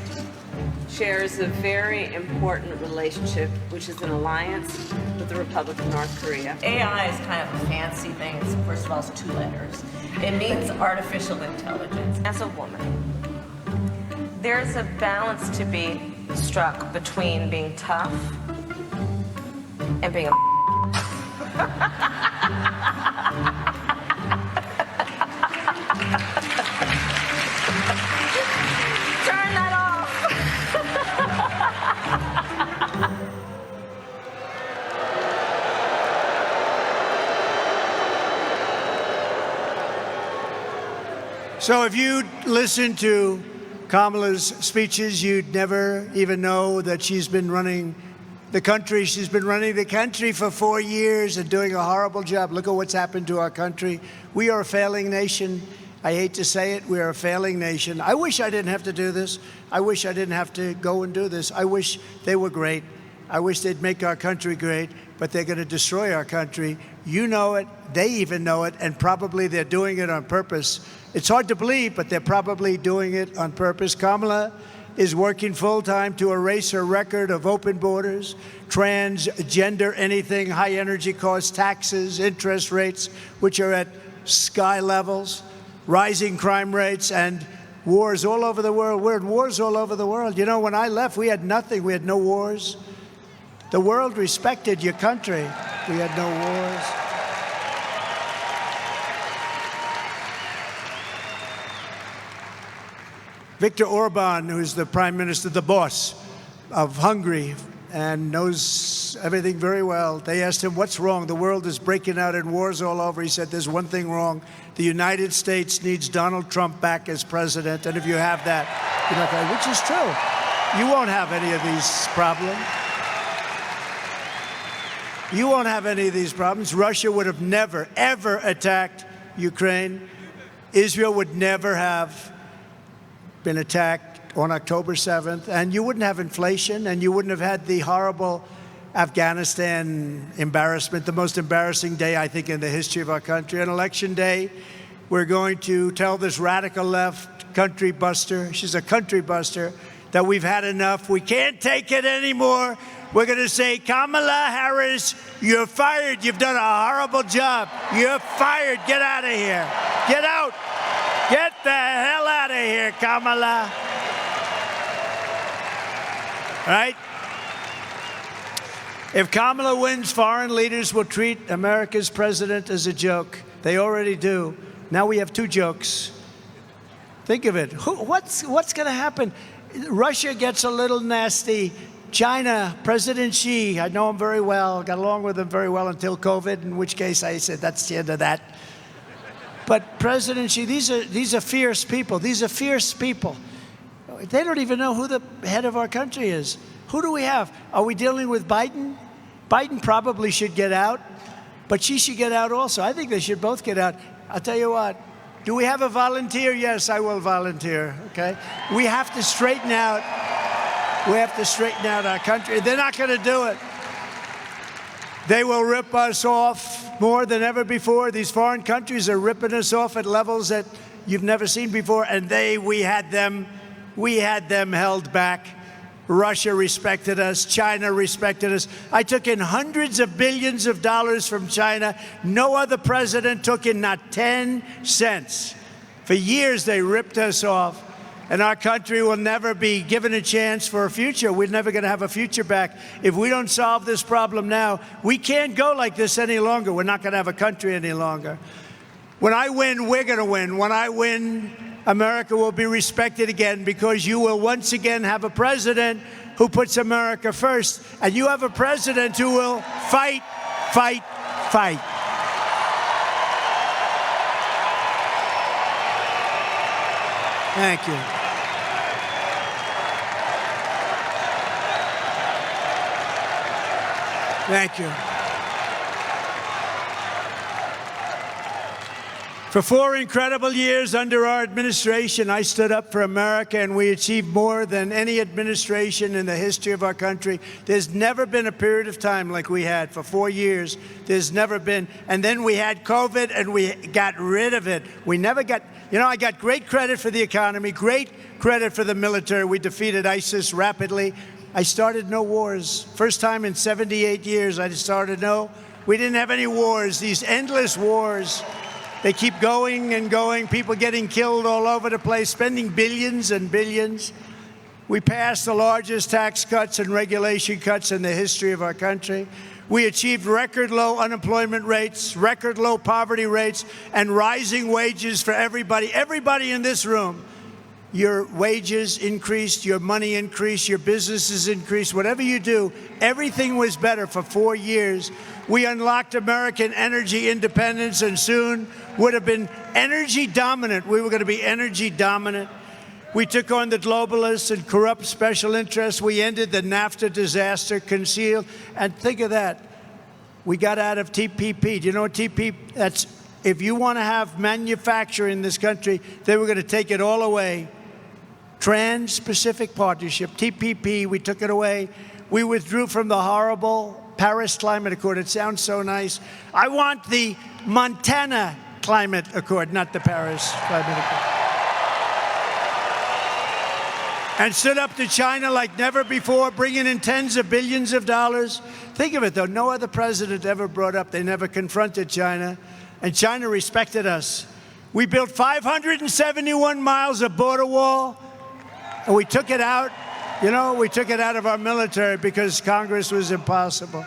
shares a very important relationship, which is an alliance with the Republic of North Korea. AI is kind of a fancy thing. First of all, it's 2 letters. It means artificial intelligence. As a woman, there's a balance to be struck between being tough and being a Turn that off. So if you listen to Kamala's speeches, you'd never even know that she's been running the country. She's been running the country for 4 years and doing a horrible job. Look at what's happened to our country. We are a failing nation. I hate to say it, we are a failing nation. I wish I didn't have to do this. I wish I didn't have to go and do this. I wish they were great. I wish they'd make our country great, but they're going to destroy our country. You know it, they even know it, and probably they're doing it on purpose. It's hard to believe, but they're probably doing it on purpose. Kamala is working full-time to erase her record of open borders, transgender anything, high energy costs, taxes, interest rates, which are at sky levels, rising crime rates, and wars all over the world. We're in wars all over the world. You know, when I left, we had nothing. We had no wars. The world respected your country. We had no wars. Viktor Orban, who's the prime minister, the boss of Hungary, and knows everything very well. They asked him, what's wrong? The world is breaking out in wars all over. He said, there's one thing wrong. The United States needs Donald Trump back as president. And if you have that, you're not going, which is true. You won't have any of these problems. You won't have any of these problems. Russia would have never, ever attacked Ukraine. Israel would never have been attacked on October 7th. And you wouldn't have inflation, and you wouldn't have had the horrible Afghanistan embarrassment, the most embarrassing day, I think, in the history of our country. On Election Day, we're going to tell this radical left country buster, she's a country buster, that we've had enough. We can't take it anymore. We're going to say, Kamala Harris, you're fired. You've done a horrible job. You're fired. Get out of here. Get out. Get the hell out of here, Kamala. Right? If Kamala wins, foreign leaders will treat America's president as a joke. They already do. Now we have two jokes. Think of it. What's going to happen? Russia gets a little nasty. China, President Xi, I know him very well, got along with him very well until COVID, in which case I said, that's the end of that. But President Xi, these are fierce people. These are fierce people. They don't even know who the head of our country is. Who do we have? Are we dealing with Biden? Biden probably should get out, but Xi should get out also. I think they should both get out. I'll tell you what. Do we have a volunteer? Yes, I will volunteer, okay? We have to straighten out. We have to straighten out our country. They're not going to do it. They will rip us off more than ever before. These foreign countries are ripping us off at levels that you've never seen before, and we had them held back. Russia respected us. China respected us. I took in hundreds of billions of dollars from China. No other president took in not 10 cents. For years, they ripped us off. And our country will never be given a chance for a future. We're never going to have a future back. If we don't solve this problem now, we can't go like this any longer. We're not going to have a country any longer. When I win, we're going to win. When I win, America will be respected again, because you will once again have a president who puts America first. And you have a president who will fight, fight, fight. Thank you. Thank you. For 4 incredible years under our administration, I stood up for America, and we achieved more than any administration in the history of our country. There's never been a period of time like we had for 4 years. There's never been. And then we had COVID, and we got rid of it. We never got, I got great credit for the economy, great credit for the military. We defeated ISIS rapidly. I started no wars. First time in 78 years I started we didn't have any wars, these endless wars. They keep going and going, people getting killed all over the place, spending billions and billions. We passed the largest tax cuts and regulation cuts in the history of our country. We achieved record low unemployment rates, record low poverty rates, and rising wages for everybody. Everybody in this room. Your wages increased, your money increased, your businesses increased. Whatever you do, everything was better for 4 years. We unlocked American energy independence, and soon would have been energy dominant. We were going to be energy dominant. We took on the globalists and corrupt special interests. We ended the NAFTA disaster, concealed. And think of that. We got out of TPP. Do you know what TPP? That's if you want to have manufacturing in this country, they were going to take it all away. Trans-Pacific Partnership, TPP, we took it away. We withdrew from the horrible Paris Climate Accord. It sounds so nice. I want the Montana Climate Accord, not the Paris Climate Accord. And stood up to China like never before, bringing in tens of billions of dollars. Think of it, though. No other president ever brought up, they never confronted China. And China respected us. We built 571 miles of border wall. And we took it out, we took it out of our military because Congress was impossible.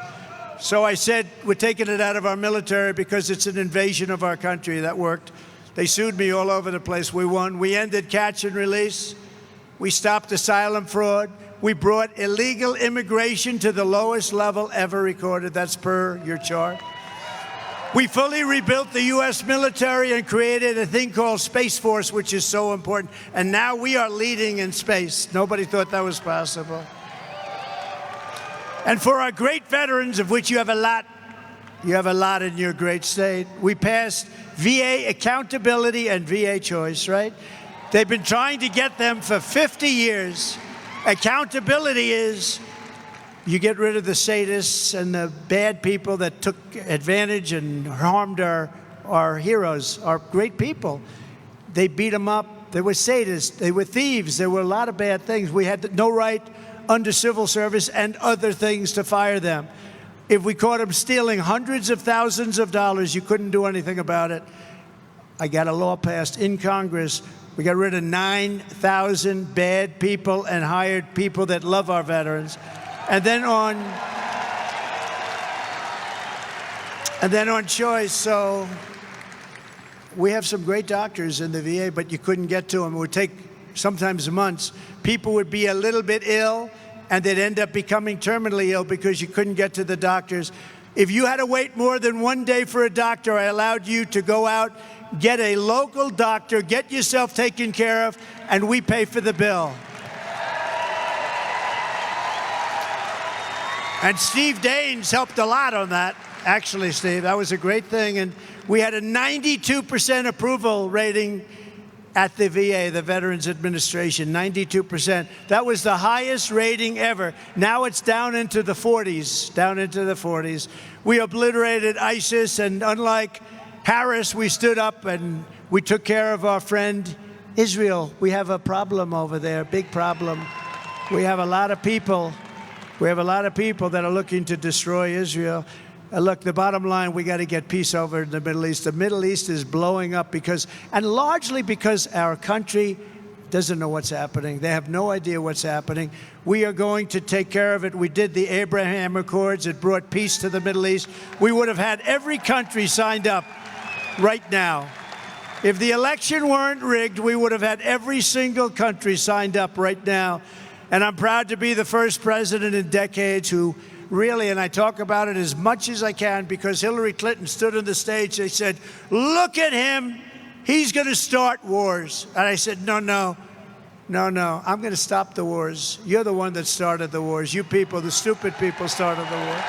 So I said, we're taking it out of our military because it's an invasion of our country. That worked. They sued me all over the place. We won. We ended catch and release. We stopped asylum fraud. We brought illegal immigration to the lowest level ever recorded. That's per your chart. We fully rebuilt the U.S. military and created a thing called Space Force, which is so important. And now we are leading in space. Nobody thought that was possible. And for our great veterans, of which you have a lot, You have a lot in your great state. We passed VA accountability and VA choice, right? They've been trying to get them for 50 years. Accountability is you get rid of the sadists and the bad people that took advantage and harmed our heroes, our great people. They beat them up. They were sadists. They were thieves. There were a lot of bad things. We had no right under civil service and other things to fire them. If we caught them stealing hundreds of thousands of dollars, you couldn't do anything about it. I got a law passed in Congress. We got rid of 9,000 bad people and hired people that love our veterans. And then on choice, so we have some great doctors in the VA, but you couldn't get to them. It would take sometimes months. People would be a little bit ill, and they'd end up becoming terminally ill because you couldn't get to the doctors. If you had to wait more than one day for a doctor, I allowed you to go out, get a local doctor, get yourself taken care of, and we pay for the bill. And Steve Daines helped a lot on that. Actually, Steve, that was a great thing. And we had a 92% approval rating at the VA, the Veterans Administration, 92%. That was the highest rating ever. Now it's down into the 40s, We obliterated ISIS, and unlike Harris, we stood up and we took care of our friend Israel. We have a problem over there, big problem. We have a lot of people that are looking to destroy Israel. Look, the bottom line, we got to get peace over in the Middle East. The Middle East is blowing up largely because our country doesn't know what's happening. They have no idea what's happening. We are going to take care of it. We did the Abraham Accords. It brought peace to the Middle East. We would have had every country signed up right now. If the election weren't rigged, we would have had every single country signed up right now. And I'm proud to be the first president in decades who really, and I talk about it as much as I can because Hillary Clinton stood on the stage. They said, look at him. He's going to start wars. And I said, no. I'm going to stop the wars. You're the one that started the wars. You people, the stupid people, started the war.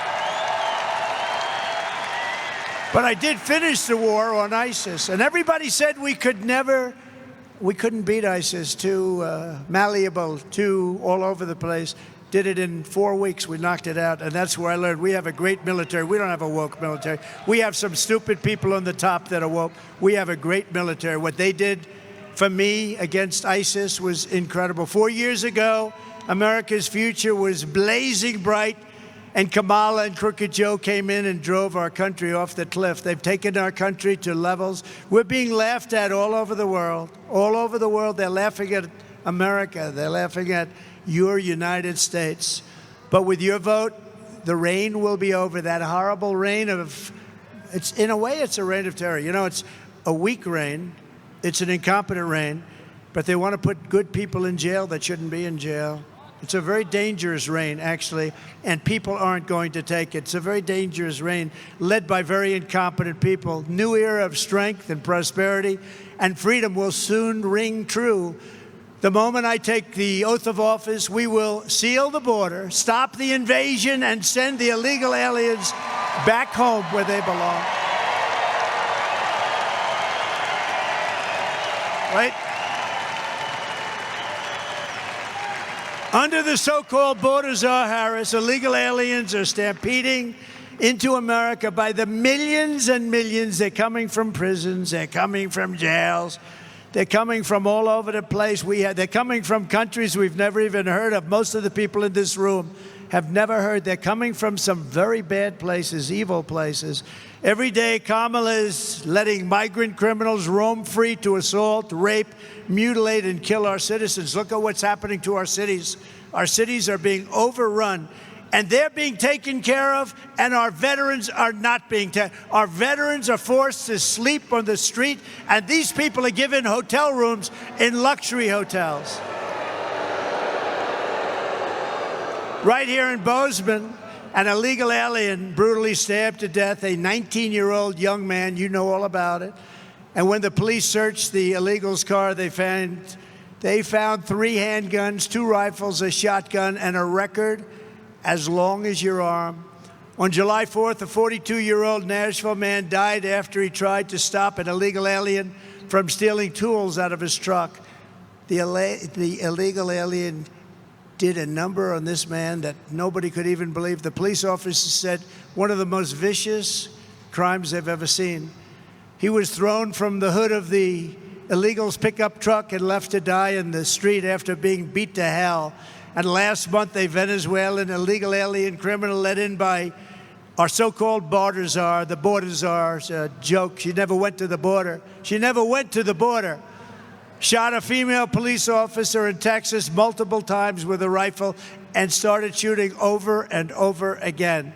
But I did finish the war on ISIS. And everybody said we couldn't beat ISIS, too malleable, too all over the place. Did it in 4 weeks. We knocked it out. And that's where I learned we have a great military. We don't have a woke military. We have some stupid people on the top that are woke. We have a great military. What they did for me against ISIS was incredible. 4 years ago, America's future was blazing bright, and Kamala and Crooked Joe came in and drove our country off the cliff. They've taken our country to levels. We're being laughed at all over the world. All over the world, they're laughing at America. They're laughing at your United States. But with your vote, the reign will be over. That horrible reign in a way, it's a reign of terror. You know, it's a weak reign. It's an incompetent reign. But they want to put good people in jail that shouldn't be in jail. It's a very dangerous reign, actually, and people aren't going to take it. It's a very dangerous reign led by very incompetent people. New era of strength and prosperity and freedom will soon ring true. The moment I take the oath of office, we will seal the border, stop the invasion, and send the illegal aliens back home where they belong. Right? Under the so-called border czar Harris, illegal aliens are stampeding into America by the millions and millions. They're coming from prisons. They're coming from jails. They're coming from all over the place. They're coming from countries we've never even heard of. Most of the people in this room have never heard. They're coming from some very bad places, evil places. Every day, Kamala is letting migrant criminals roam free to assault, rape, mutilate, and kill our citizens. Look at what's happening to our cities. Our cities are being overrun, and they're being taken care of, and our veterans are not being taken. Our veterans are forced to sleep on the street, and these people are given hotel rooms in luxury hotels. Right here in Bozeman, an illegal alien brutally stabbed to death a 19-year-old young man. You know all about it. And when the police searched the illegal's car, they found 3 handguns, 2 rifles, a shotgun, and a record as long as your arm. On July 4th, a 42-year-old Nashville man died after he tried to stop an illegal alien from stealing tools out of his truck. The illegal alien did a number on this man that nobody could even believe. The police officer said one of the most vicious crimes they've ever seen. He was thrown from the hood of the illegals' pickup truck and left to die in the street after being beat to hell. And last month, a Venezuelan illegal alien criminal let in by our so-called border czar, the border czar's a joke. She never went to the border. She never went to the border. Shot a female police officer in Texas multiple times with a rifle and started shooting over and over again.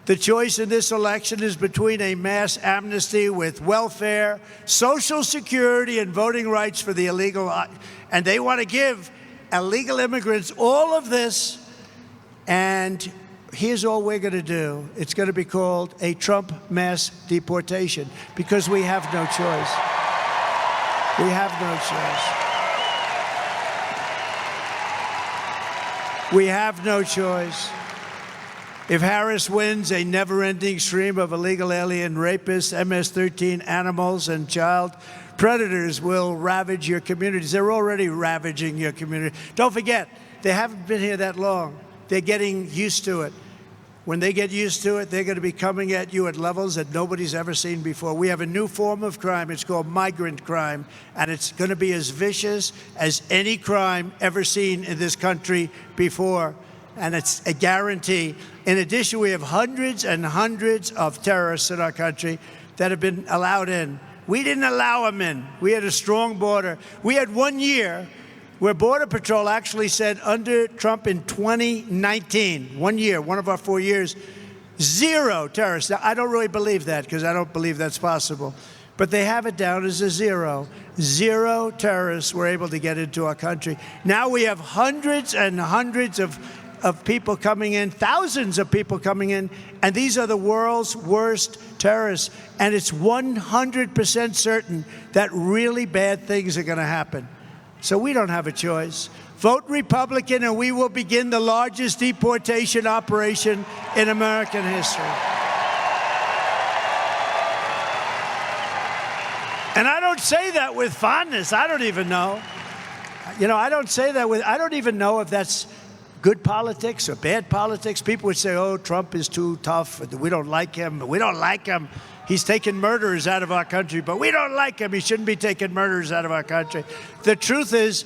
The choice in this election is between a mass amnesty with welfare, Social Security, and voting rights for the illegal. And they want to give illegal immigrants all of this. And here's all we're going to do. It's going to be called a Trump mass deportation because we have no choice. We have no choice. We have no choice. If Harris wins, a never-ending stream of illegal alien rapists, MS-13 animals, and child predators will ravage your communities. They're already ravaging your community. Don't forget, they haven't been here that long. They're getting used to it. When they get used to it, they're going to be coming at you at levels that nobody's ever seen before. We have a new form of crime. It's called migrant crime, and it's going to be as vicious as any crime ever seen in this country before. And it's a guarantee. In addition, we have hundreds and hundreds of terrorists in our country that have been allowed in. We didn't allow them in. We had a strong border. We had 1 year where Border Patrol actually said under Trump in 2019, 1 year, one of our 4 years, 0 terrorists. Now, I don't really believe that because I don't believe that's possible. But they have it down as a 0. 0 terrorists were able to get into our country. Now we have hundreds and hundreds of people coming in, thousands of people coming in, and these are the world's worst terrorists. And it's 100% certain that really bad things are going to happen. So we don't have a choice. Vote Republican, and we will begin the largest deportation operation in American history. And I don't say that with fondness. I don't even know. I don't say that I don't even know if that's good politics or bad politics. People would say, oh, Trump is too tough. We don't like him. We don't like him. He's taking murderers out of our country, but we don't like him. He shouldn't be taking murderers out of our country. The truth is,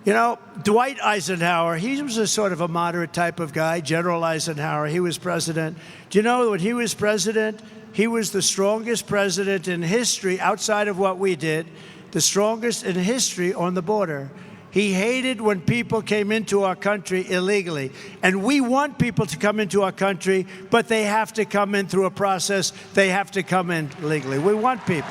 Dwight Eisenhower, he was a sort of a moderate type of guy, General Eisenhower. He was president. Do you know when he was president, he was the strongest president in history outside of what we did, the strongest in history on the border. He hated when people came into our country illegally. And we want people to come into our country, but they have to come in through a process. They have to come in legally. We want people.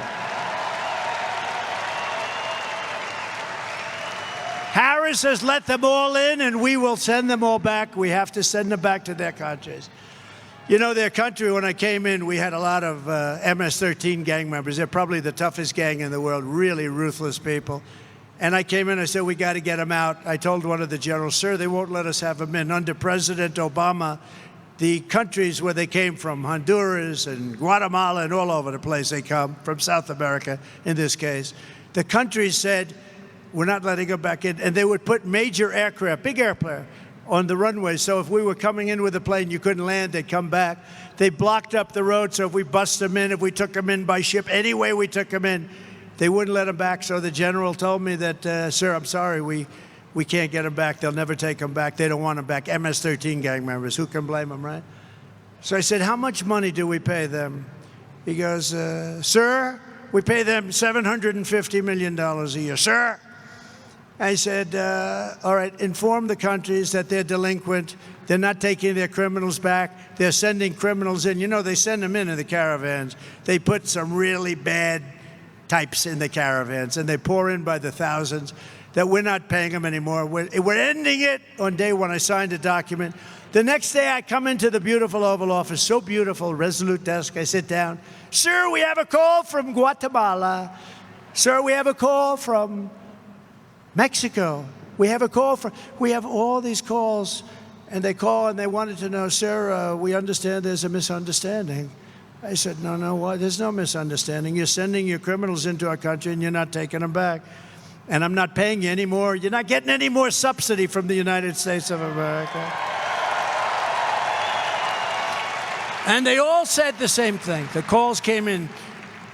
Harris has let them all in, and we will send them all back. We have to send them back to their countries. Their country, when I came in, we had a lot of MS-13 gang members. They're probably the toughest gang in the world, really ruthless people. And I came in, I said, we got to get them out. I told one of the generals, sir, they won't let us have them in. Under President Obama, the countries where they came from, Honduras and Guatemala and all over the place they come, from South America in this case, the countries said, we're not letting them back in. And they would put major aircraft, big airplane, on the runway. So if we were coming in with a plane, you couldn't land, they'd come back. They blocked up the road, so if we bust them in, if we took them in by ship, any way we took them in, they wouldn't let them back. So the general told me that, sir, I'm sorry, we can't get them back. They'll never take them back. They don't want them back. MS-13 gang members. Who can blame them, right? So I said, how much money do we pay them? He goes, sir, we pay them $750 million a year. Sir? I said, all right, inform the countries that they're delinquent. They're not taking their criminals back. They're sending criminals in. They send them in the caravans. They put some really bad types in the caravans, and they pour in by the thousands, that we're not paying them anymore. We're ending it on day one. I signed a document. The next day, I come into the beautiful Oval Office, so beautiful, resolute desk. I sit down. Sir, we have a call from Guatemala. Sir, we have a call from Mexico. We have a call from, we have all these calls. And they call and they wanted to know, sir, we understand there's a misunderstanding. I said, no, why? There's no misunderstanding. You're sending your criminals into our country and you're not taking them back. And I'm not paying you any more. You're not getting any more subsidy from the United States of America. And they all said the same thing. The calls came in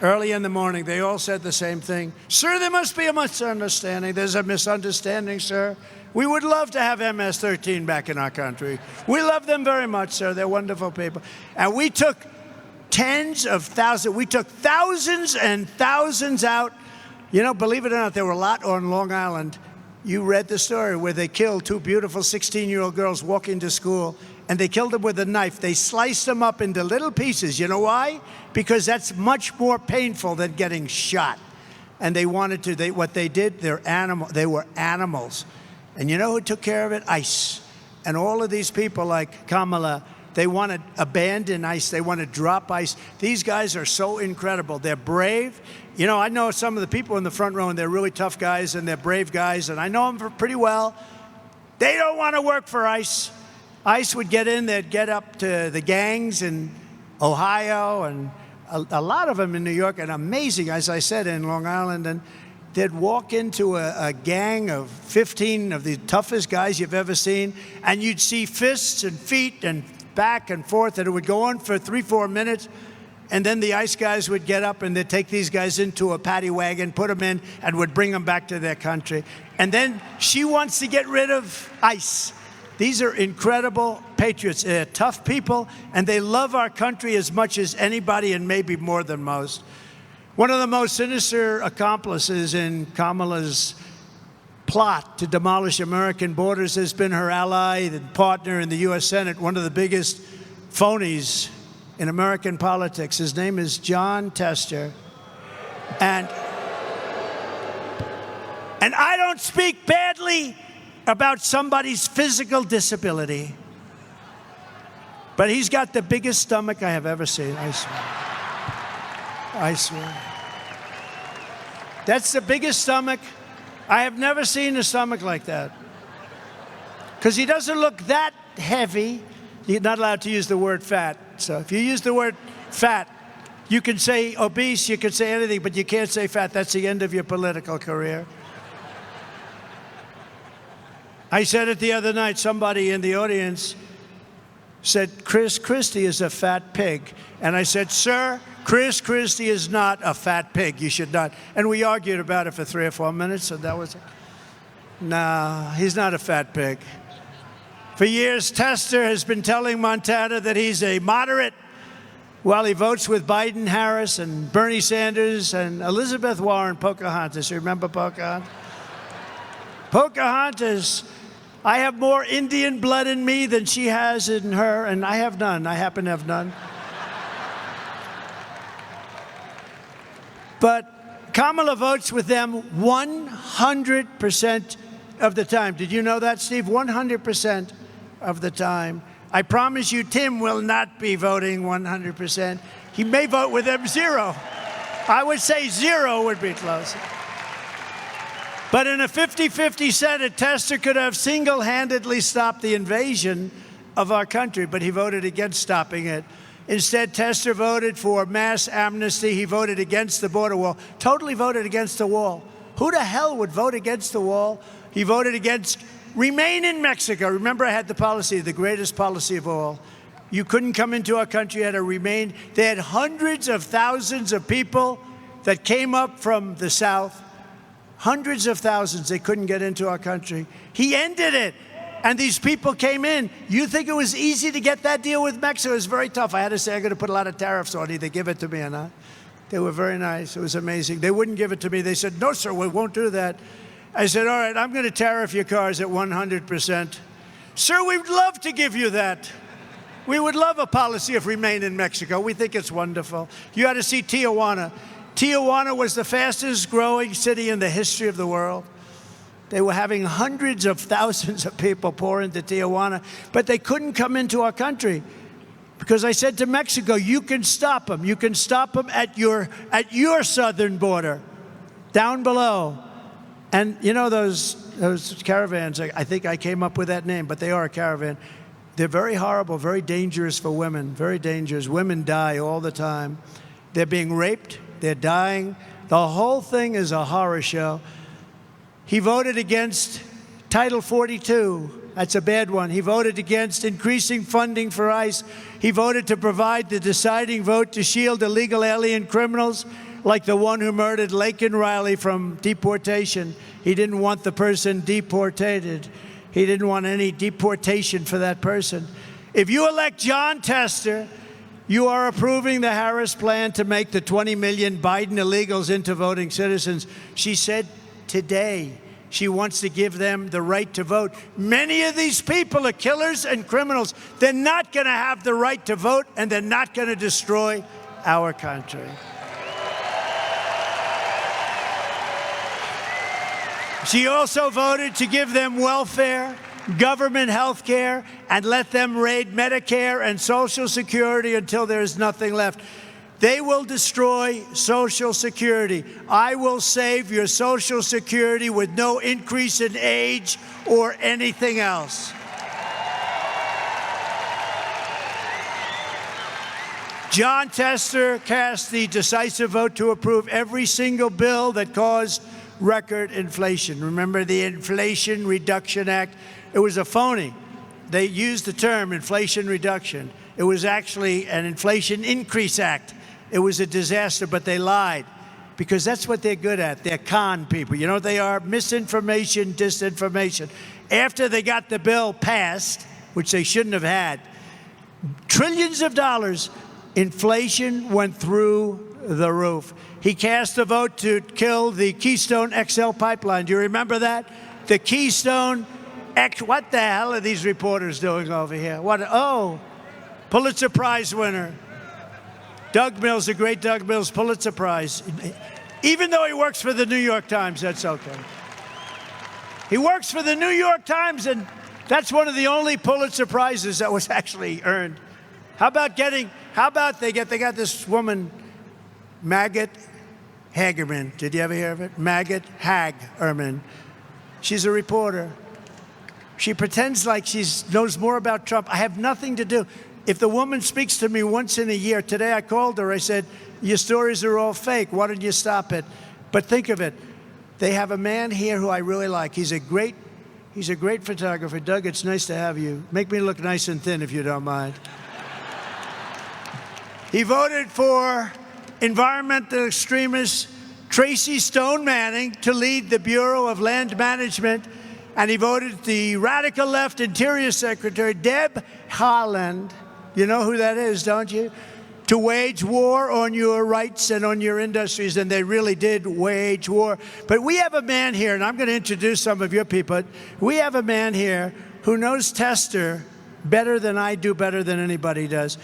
early in the morning. They all said the same thing. Sir, there must be a misunderstanding. There's a misunderstanding, sir. We would love to have MS-13 back in our country. We love them very much, sir. They're wonderful people. And we took tens of thousands. We took thousands and thousands out. You know, believe it or not, there were a lot on Long Island. You read the story where they killed two beautiful 16-year-old girls walking to school, and they killed them with a knife. They sliced them up into little pieces. You know why? Because that's much more painful than getting shot. And they wanted to, what they did, they were animals. And you know who took care of it? ICE. And all of these people like Kamala, they want to abandon ICE. They want to drop ICE. These guys are so incredible. They're brave. You know, I know some of the people in the front row, and they're really tough guys, and they're brave guys, and I know them pretty well. They don't want to work for ICE. ICE would get in, they'd get up to the gangs in Ohio, and a lot of them in New York, and amazing, as I said, in Long Island, and they'd walk into a gang of 15 of the toughest guys you've ever seen, and you'd see fists and feet and back and forth, and it would go on for 3-4 minutes, and then the ICE guys would get up and they'd take these guys into a paddy wagon, put them in, and would bring them back to their country. And then she wants to get rid of ICE. These are incredible patriots. They're tough people, and they love our country as much as anybody, and maybe more than most. One of the most sinister accomplices in Kamala's plot to demolish American borders has been her ally and partner in the U.S. Senate, one of the biggest phonies in American politics. His name is John Tester. And I don't speak badly about somebody's physical disability, but he's got the biggest stomach I have ever seen, I swear. I swear. That's the biggest stomach. I have never seen a stomach like that. Because he doesn't look that heavy. You're not allowed to use the word fat. So if you use the word fat, you can say obese, you can say anything, but you can't say fat. That's the end of your political career. I said it the other night. Somebody in the audience said, Chris Christie is a fat pig. And I said, sir, Chris Christie is not a fat pig. You should not. And we argued about it for 3 or 4 minutes, and that was it. No, he's not a fat pig. For years, Tester has been telling Montana that he's a moderate while he votes with Biden, Harris, and Bernie Sanders, and Elizabeth Warren, Pocahontas. You remember Pocahontas? Pocahontas, I have more Indian blood in me than she has in her, and I have none. I happen to have none. But Kamala votes with them 100% of the time. Did you know that, Steve? 100% of the time. I promise you, Tim will not be voting 100%. He may vote with them 0. I would say 0 would be closer. But in a 50-50 Senate, Tester could have single-handedly stopped the invasion of our country, but he voted against stopping it. Instead, Tester voted for mass amnesty. He voted against the border wall, totally voted against the wall. Who the hell would vote against the wall? He voted against remain in Mexico. Remember, I had the policy, the greatest policy of all. You couldn't come into our country, you had to remain. They had hundreds of thousands of people that came up from the South. Hundreds of thousands, they couldn't get into our country. He ended it, and these people came in. You think it was easy to get that deal with Mexico? It was very tough. I had to say, I'm going to put a lot of tariffs on you. They give it to me or not. They were very nice. It was amazing. They wouldn't give it to me. They said, no, sir, we won't do that. I said, all right, I'm going to tariff your cars at 100%. Sir, we'd love to give you that. We would love a policy of remain in Mexico. We think it's wonderful. You had to see Tijuana. Tijuana was the fastest growing city in the history of the world. They were having hundreds of thousands of people pour into Tijuana, but they couldn't come into our country because I said to Mexico, you can stop them. You can stop them at your southern border, down below. And you know those caravans, I think I came up with that name, but they are a caravan. They're very horrible, very dangerous for women, very dangerous. Women die all the time. They're being raped. They're dying. The whole thing is a horror show. He voted against Title 42. That's a bad one. He voted against increasing funding for ICE. He voted to provide the deciding vote to shield illegal alien criminals like the one who murdered Laken Riley from deportation. He didn't want the person deported. He didn't want any deportation for that person. If you elect John Tester, you are approving the Harris plan to make the 20 million Biden illegals into voting citizens. She said today she wants to give them the right to vote. Many of these people are killers and criminals. They're not going to have the right to vote, and they're not going to destroy our country. She also voted to give them welfare, government health care, and let them raid Medicare and Social Security until there's nothing left. They will destroy Social Security. I will save your Social Security with no increase in age or anything else. John Tester cast the decisive vote to approve every single bill that caused record inflation. Remember the Inflation Reduction Act? It was a phony. They used the term Inflation Reduction. It was actually an Inflation Increase Act. It was a disaster, but they lied because that's what they're good at. They're con people. You know what they are? Misinformation, disinformation. After they got the bill passed, which they shouldn't have had, trillions of dollars, inflation went through the roof. He cast a vote to kill the Keystone XL pipeline. Do you remember that? The Keystone X. What the hell are these reporters doing over here? What? Oh, Pulitzer Prize winner. Doug Mills, the great Doug Mills, Pulitzer Prize. Even though he works for the New York Times, that's okay. He works for the New York Times, and that's one of the only Pulitzer Prizes that was actually earned. How about they got this woman, Maggot Hagerman. Did you ever hear of it? Maggot Hagerman. She's a reporter. She pretends like she knows more about Trump. I have nothing to do. If the woman speaks to me once in a year, today I called her, I said, your stories are all fake. Why don't you stop it? But think of it. They have a man here who I really like. He's a great photographer. Doug, it's nice to have you. Make me look nice and thin if you don't mind. He voted for environmental extremist Tracy Stone Manning to lead the Bureau of Land Management, and he voted the radical left Interior Secretary Deb Haaland, you know who that is, don't you, to wage war on your rights and on your industries, and they really did wage war. But we have a man here, and I'm going to introduce some of your people. We have a man here who knows Tester better than I do, better than anybody does.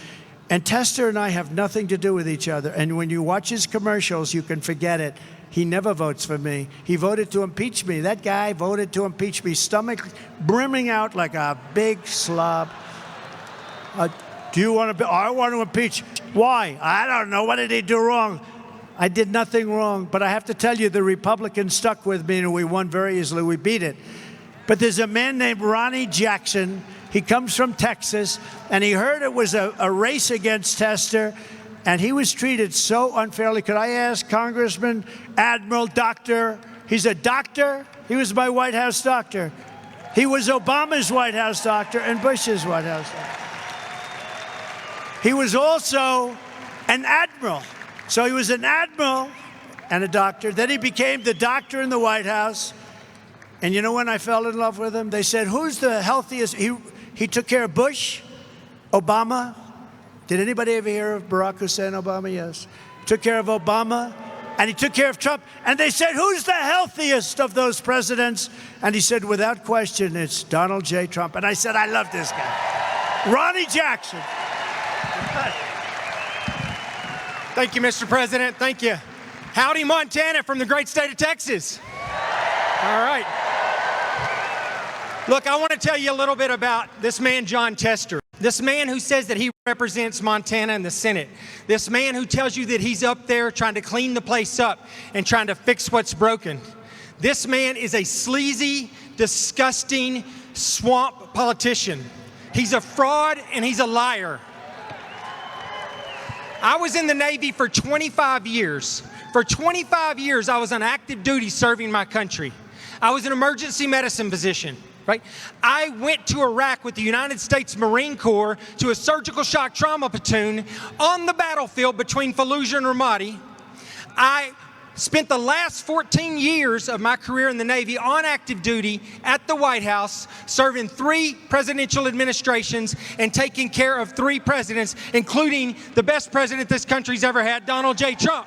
And Tester and I have nothing to do with each other. And when you watch his commercials, you can forget it. He never votes for me. He voted to impeach me. That guy voted to impeach me, stomach brimming out like a big slob. Do you want to? I want to impeach. Why? I don't know. What did he do wrong? I did nothing wrong. But I have to tell you, the Republicans stuck with me, and we won very easily. We beat it. But there's a man named Ronnie Jackson. He comes from Texas, and he heard it was a race against Tester, and he was treated so unfairly. Could I ask Congressman, Admiral, Doctor? He's a doctor. He was my White House doctor. He was Obama's White House doctor and Bush's White House doctor. He was also an admiral. So he was an admiral and a doctor. Then he became the doctor in the White House. And you know when I fell in love with him? They said, who's the healthiest? He took care of Bush, Obama. Did anybody ever hear of Barack Hussein Obama? Yes. Took care of Obama, and he took care of Trump. And they said, who's the healthiest of those presidents? And he said, without question, it's Donald J. Trump. And I said, I love this guy. Ronnie Jackson. Thank you, Mr. President. Thank you. Howdy, Montana from the great state of Texas. All right. Look, I want to tell you a little bit about this man, John Tester. This man who says that he represents Montana in the Senate. This man who tells you that he's up there trying to clean the place up and trying to fix what's broken. This man is a sleazy, disgusting swamp politician. He's a fraud and he's a liar. I was in the Navy for 25 years. For 25 years, I was on active duty serving my country. I was an emergency medicine physician, right? I went to Iraq with the United States Marine Corps to a surgical shock trauma platoon on the battlefield between Fallujah and Ramadi. I spent the last 14 years of my career in the Navy on active duty at the White House, serving 3 presidential administrations and taking care of 3 presidents, including the best president this country's ever had, Donald J. Trump.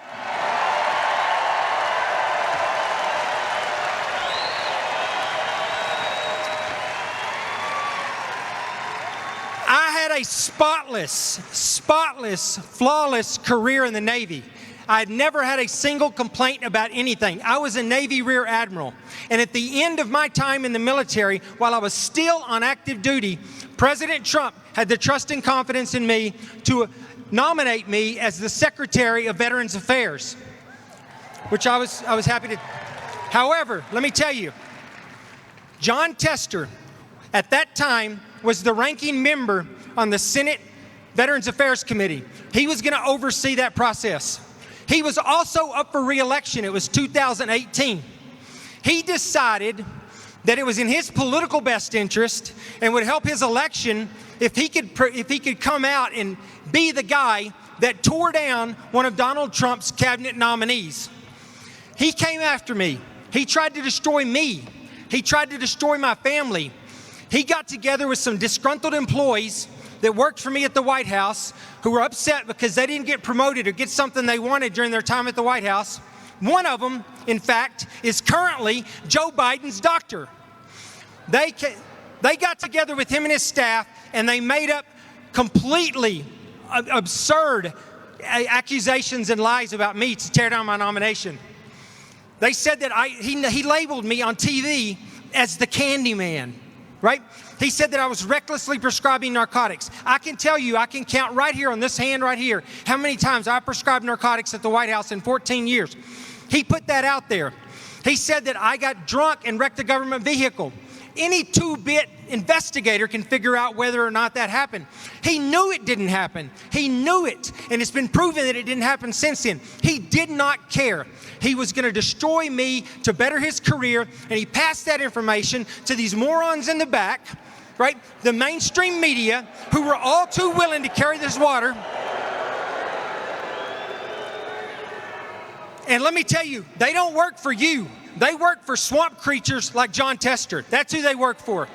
I had a spotless, flawless career in the Navy. I had never had a single complaint about anything. I was a Navy Rear Admiral. And at the end of my time in the military, while I was still on active duty, President Trump had the trust and confidence in me to nominate me as the Secretary of Veterans Affairs, which I was happy to. However, let me tell you, John Tester, at that time, was the ranking member on the Senate Veterans Affairs Committee. He was going to oversee that process. He was also up for re-election. It was 2018. He decided that it was in his political best interest and would help his election if he could come out and be the guy that tore down one of Donald Trump's cabinet nominees. He came after me. He tried to destroy me. He tried to destroy my family. He got together with some disgruntled employees that worked for me at the White House who were upset because they didn't get promoted or get something they wanted during their time at the White House. One of them, in fact, is currently Joe Biden's doctor. They got together with him and his staff and they made up completely absurd accusations and lies about me to tear down my nomination. They said that he labeled me on TV as the Candy Man, right? He said that I was recklessly prescribing narcotics. I can tell you, I can count right here on this hand right here how many times I prescribed narcotics at the White House in 14 years. He put that out there. He said that I got drunk and wrecked a government vehicle. Any 2-bit investigator can figure out whether or not that happened. He knew it didn't happen. He knew it, and it's been proven that it didn't happen since then. He did not care. He was going to destroy me to better his career, and he passed that information to these morons in the back, right? The mainstream media, who were all too willing to carry this water. And let me tell you, they don't work for you. They work for swamp creatures like John Tester. That's who they work for.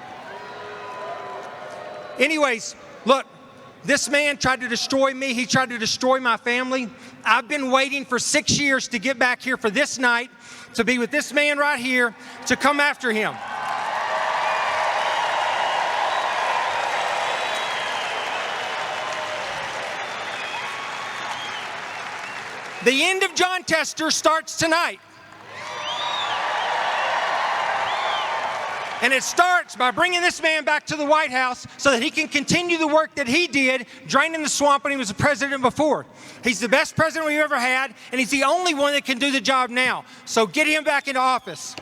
Anyways, look, this man tried to destroy me. He tried to destroy my family. I've been waiting for 6 years to get back here for this night, to be with this man right here, to come after him. The end of John Tester starts tonight. And it starts by bringing this man back to the White House so that he can continue the work that he did draining the swamp when he was the president before. He's the best president we've ever had, and he's the only one that can do the job now. So get him back into office.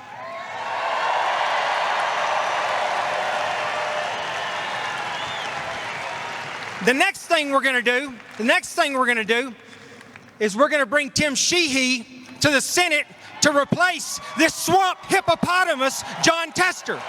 The next thing we're going to do is we're going to bring Tim Sheehy to the Senate to replace this swamp hippopotamus, John Tester.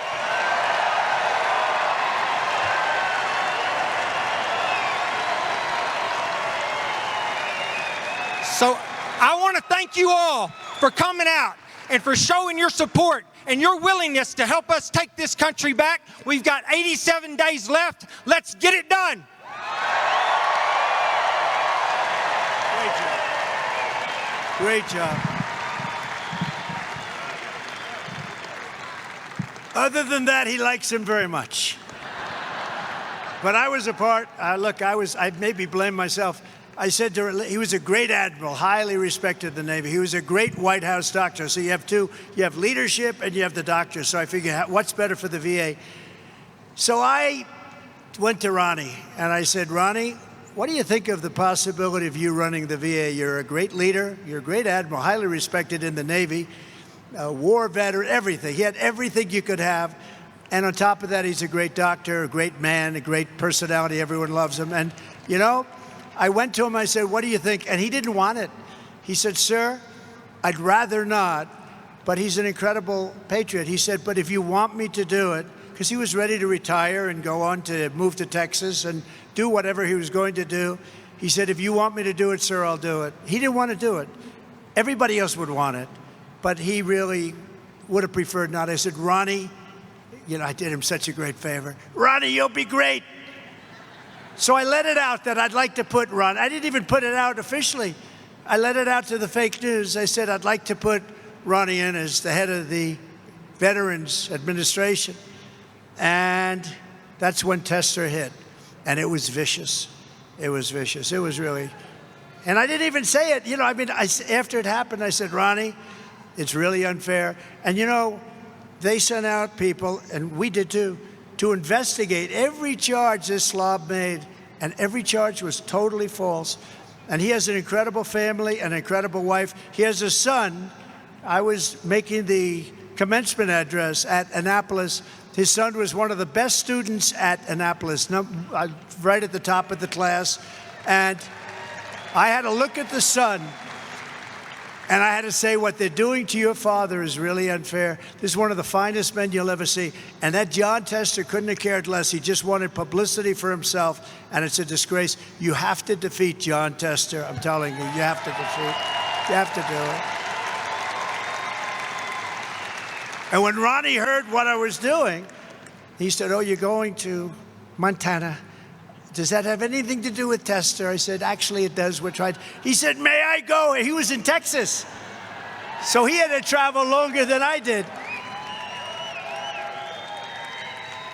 So I want to thank you all for coming out and for showing your support and your willingness to help us take this country back. We've got 87 days left. Let's get it done. Great job. Other than that, he likes him very much. But I was a part, I maybe blame myself. I said to her, he was a great admiral, highly respected in the Navy. He was a great White House doctor. So you have two, you have leadership and you have the doctor. So I figured, what's better for the VA? So I went to Ronnie and I said, Ronnie, what do you think of the possibility of you running the VA? You're a great leader, you're a great admiral, highly respected in the Navy, war veteran, everything. He had everything you could have. And on top of that, he's a great doctor, a great man, a great personality. Everyone loves him. And, you know, I went to him, I said, what do you think? And he didn't want it. He said, sir, I'd rather not, but he's an incredible patriot. He said, but if you want me to do it, because he was ready to retire and go on to move to Texas and do whatever he was going to do. He said, if you want me to do it, sir, I'll do it. He didn't want to do it. Everybody else would want it, but he really would have preferred not. I said, Ronnie, you know, I did him such a great favor. Ronnie, you'll be great. So I let it out that I'd like to put Ron. I didn't even put it out officially. I let it out to the fake news. I said, I'd like to put Ronnie in as the head of the Veterans Administration. And that's when Tester hit. And it was vicious. It was vicious. It was really. And I didn't even say it. You know, I mean, after it happened, I said, Ronnie, it's really unfair. And, you know, they sent out people, and we did too, to investigate every charge this slob made. And every charge was totally false. And he has an incredible family, an incredible wife. He has a son. I was making the commencement address at Annapolis. His son was one of the best students at Annapolis, right at the top of the class. And I had to look at the son, and I had to say, what they're doing to your father is really unfair. This is one of the finest men you'll ever see. And that John Tester couldn't have cared less. He just wanted publicity for himself, and it's a disgrace. You have to defeat John Tester. I'm telling you, you have to defeat. You have to do it. And when Ronnie heard what I was doing, he said, oh, you're going to Montana. Does that have anything to do with Tester? I said, actually, it does. We're trying. He said, may I go? He was in Texas. So he had to travel longer than I did.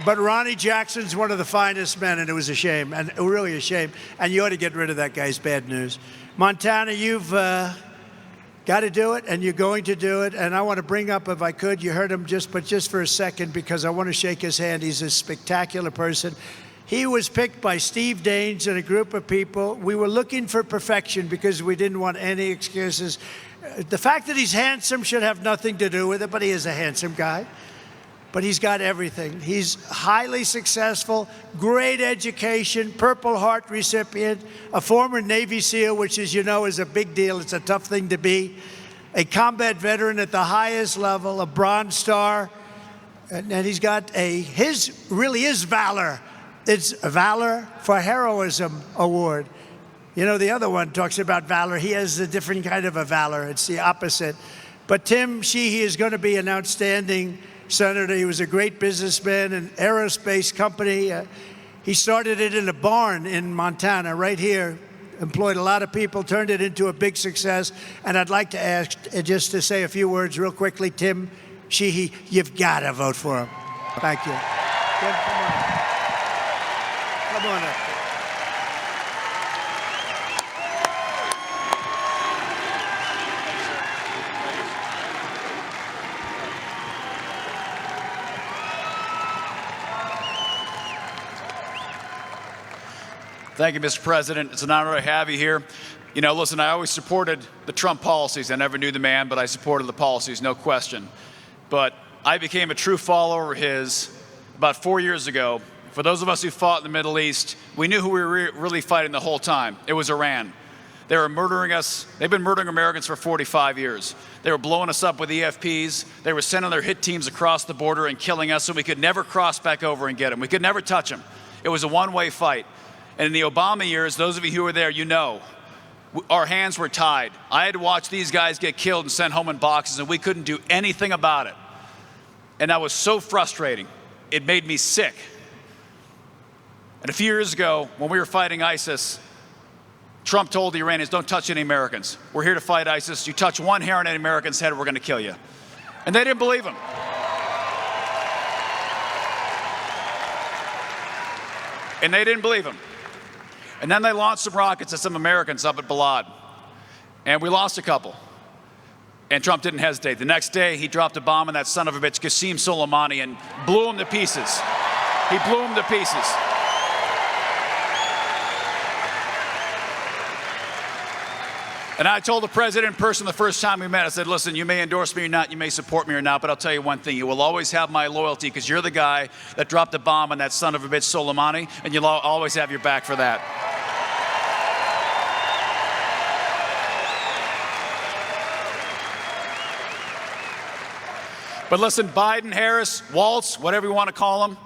But Ronnie Jackson's one of the finest men, and it was a shame, and really a shame. And you ought to get rid of that guy's bad news. Montana, you've got to do it, and you're going to do it. And I want to bring up, if I could, you heard him just for a second, because I want to shake his hand. He's a spectacular person. He was picked by Steve Daines and a group of people. We were looking for perfection because we didn't want any excuses. The fact that he's handsome should have nothing to do with it, but he is a handsome guy. But he's got everything. He's highly successful, great education, Purple Heart recipient, a former Navy SEAL, which, as you know, is a big deal. It's a tough thing to be. A combat veteran at the highest level, a Bronze Star. And he's got his really is valor. It's a Valor for Heroism Award. You know, the other one talks about valor. He has a different kind of a valor. It's the opposite. But Tim Sheehy is going to be an outstanding senator. He was a great businessman, an aerospace company. He started it in a barn in Montana, right here. Employed a lot of people, turned it into a big success. And I'd like to ask, just to say a few words real quickly, Tim Sheehy, you've got to vote for him. Thank you. Tim, come on. Come on up. Thank you, Mr. President. It's an honor to have you here. You know, listen, I always supported the Trump policies. I never knew the man, but I supported the policies, no question. But I became a true follower of his about 4 years ago. For those of us who fought in the Middle East, we knew who we were really fighting the whole time. It was Iran. They were murdering us. They've been murdering Americans for 45 years. They were blowing us up with EFPs. They were sending their hit teams across the border and killing us so we could never cross back over and get them. We could never touch them. It was a one-way fight. And in the Obama years, those of you who were there, you know, our hands were tied. I had to watch these guys get killed and sent home in boxes, and we couldn't do anything about it. And that was so frustrating. It made me sick. And a few years ago, when we were fighting ISIS, Trump told the Iranians, don't touch any Americans. We're here to fight ISIS. You touch one hair on any American's head, we're going to kill you. And they didn't believe him. And they didn't believe him. And then they launched some rockets at some Americans up at Balad. And we lost a couple. And Trump didn't hesitate. The next day, he dropped a bomb on that son of a bitch, Qasem Soleimani, and blew him to pieces. He blew him to pieces. And I told the president in person the first time we met, I said, listen, you may endorse me or not, you may support me or not, but I'll tell you one thing, you will always have my loyalty because you're the guy that dropped the bomb on that son of a bitch Soleimani, and you'll always have your back for that. But listen, Biden, Harris, Waltz, whatever you want to call them,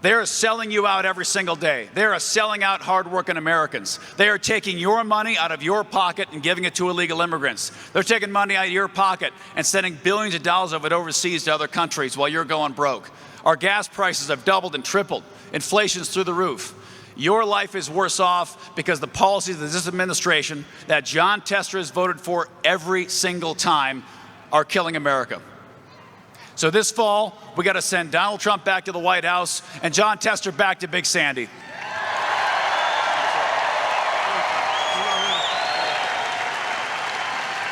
they are selling you out every single day. They are selling out hardworking Americans. They are taking your money out of your pocket and giving it to illegal immigrants. They're taking money out of your pocket and sending billions of dollars of it overseas to other countries while you're going broke. Our gas prices have doubled and tripled. Inflation's through the roof. Your life is worse off because the policies of this administration that John Tester has voted for every single time are killing America. So this fall, we got to send Donald Trump back to the White House and John Tester back to Big Sandy.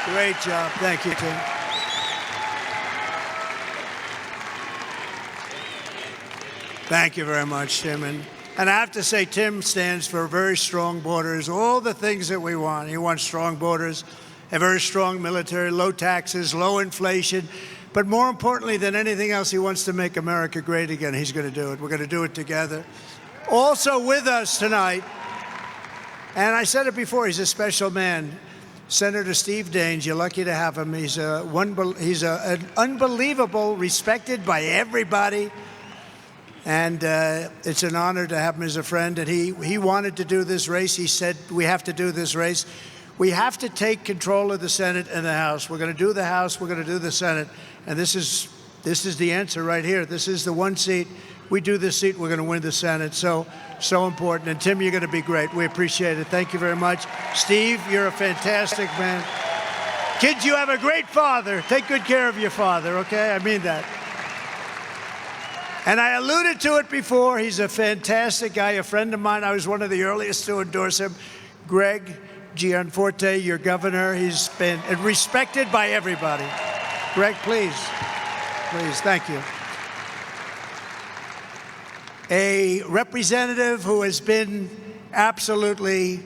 Great job. Thank you, Tim. Thank you very much, Tim. And I have to say, Tim stands for very strong borders, all the things that we want. He wants strong borders, a very strong military, low taxes, low inflation. But more importantly than anything else, he wants to make America great again. He's going to do it. We're going to do it together. Also with us tonight, and I said it before, he's a special man, Senator Steve Daines. You're lucky to have him. He's an unbelievable, respected by everybody. And it's an honor to have him as a friend. And he wanted to do this race. He said, we have to do this race. We have to take control of the Senate and the House. We're going to do the House. We're going to do the Senate. And this is the answer right here. This is the one seat. We do this seat, we're going to win the Senate. So important. And Tim, you're going to be great. We appreciate it. Thank you very much. Steve, you're a fantastic man. Kids, you have a great father. Take good care of your father, okay? I mean that. And I alluded to it before. He's a fantastic guy, a friend of mine. I was one of the earliest to endorse him. Greg Gianforte, your governor. He's been respected by everybody. Greg, please. Please, thank you. A representative who has been absolutely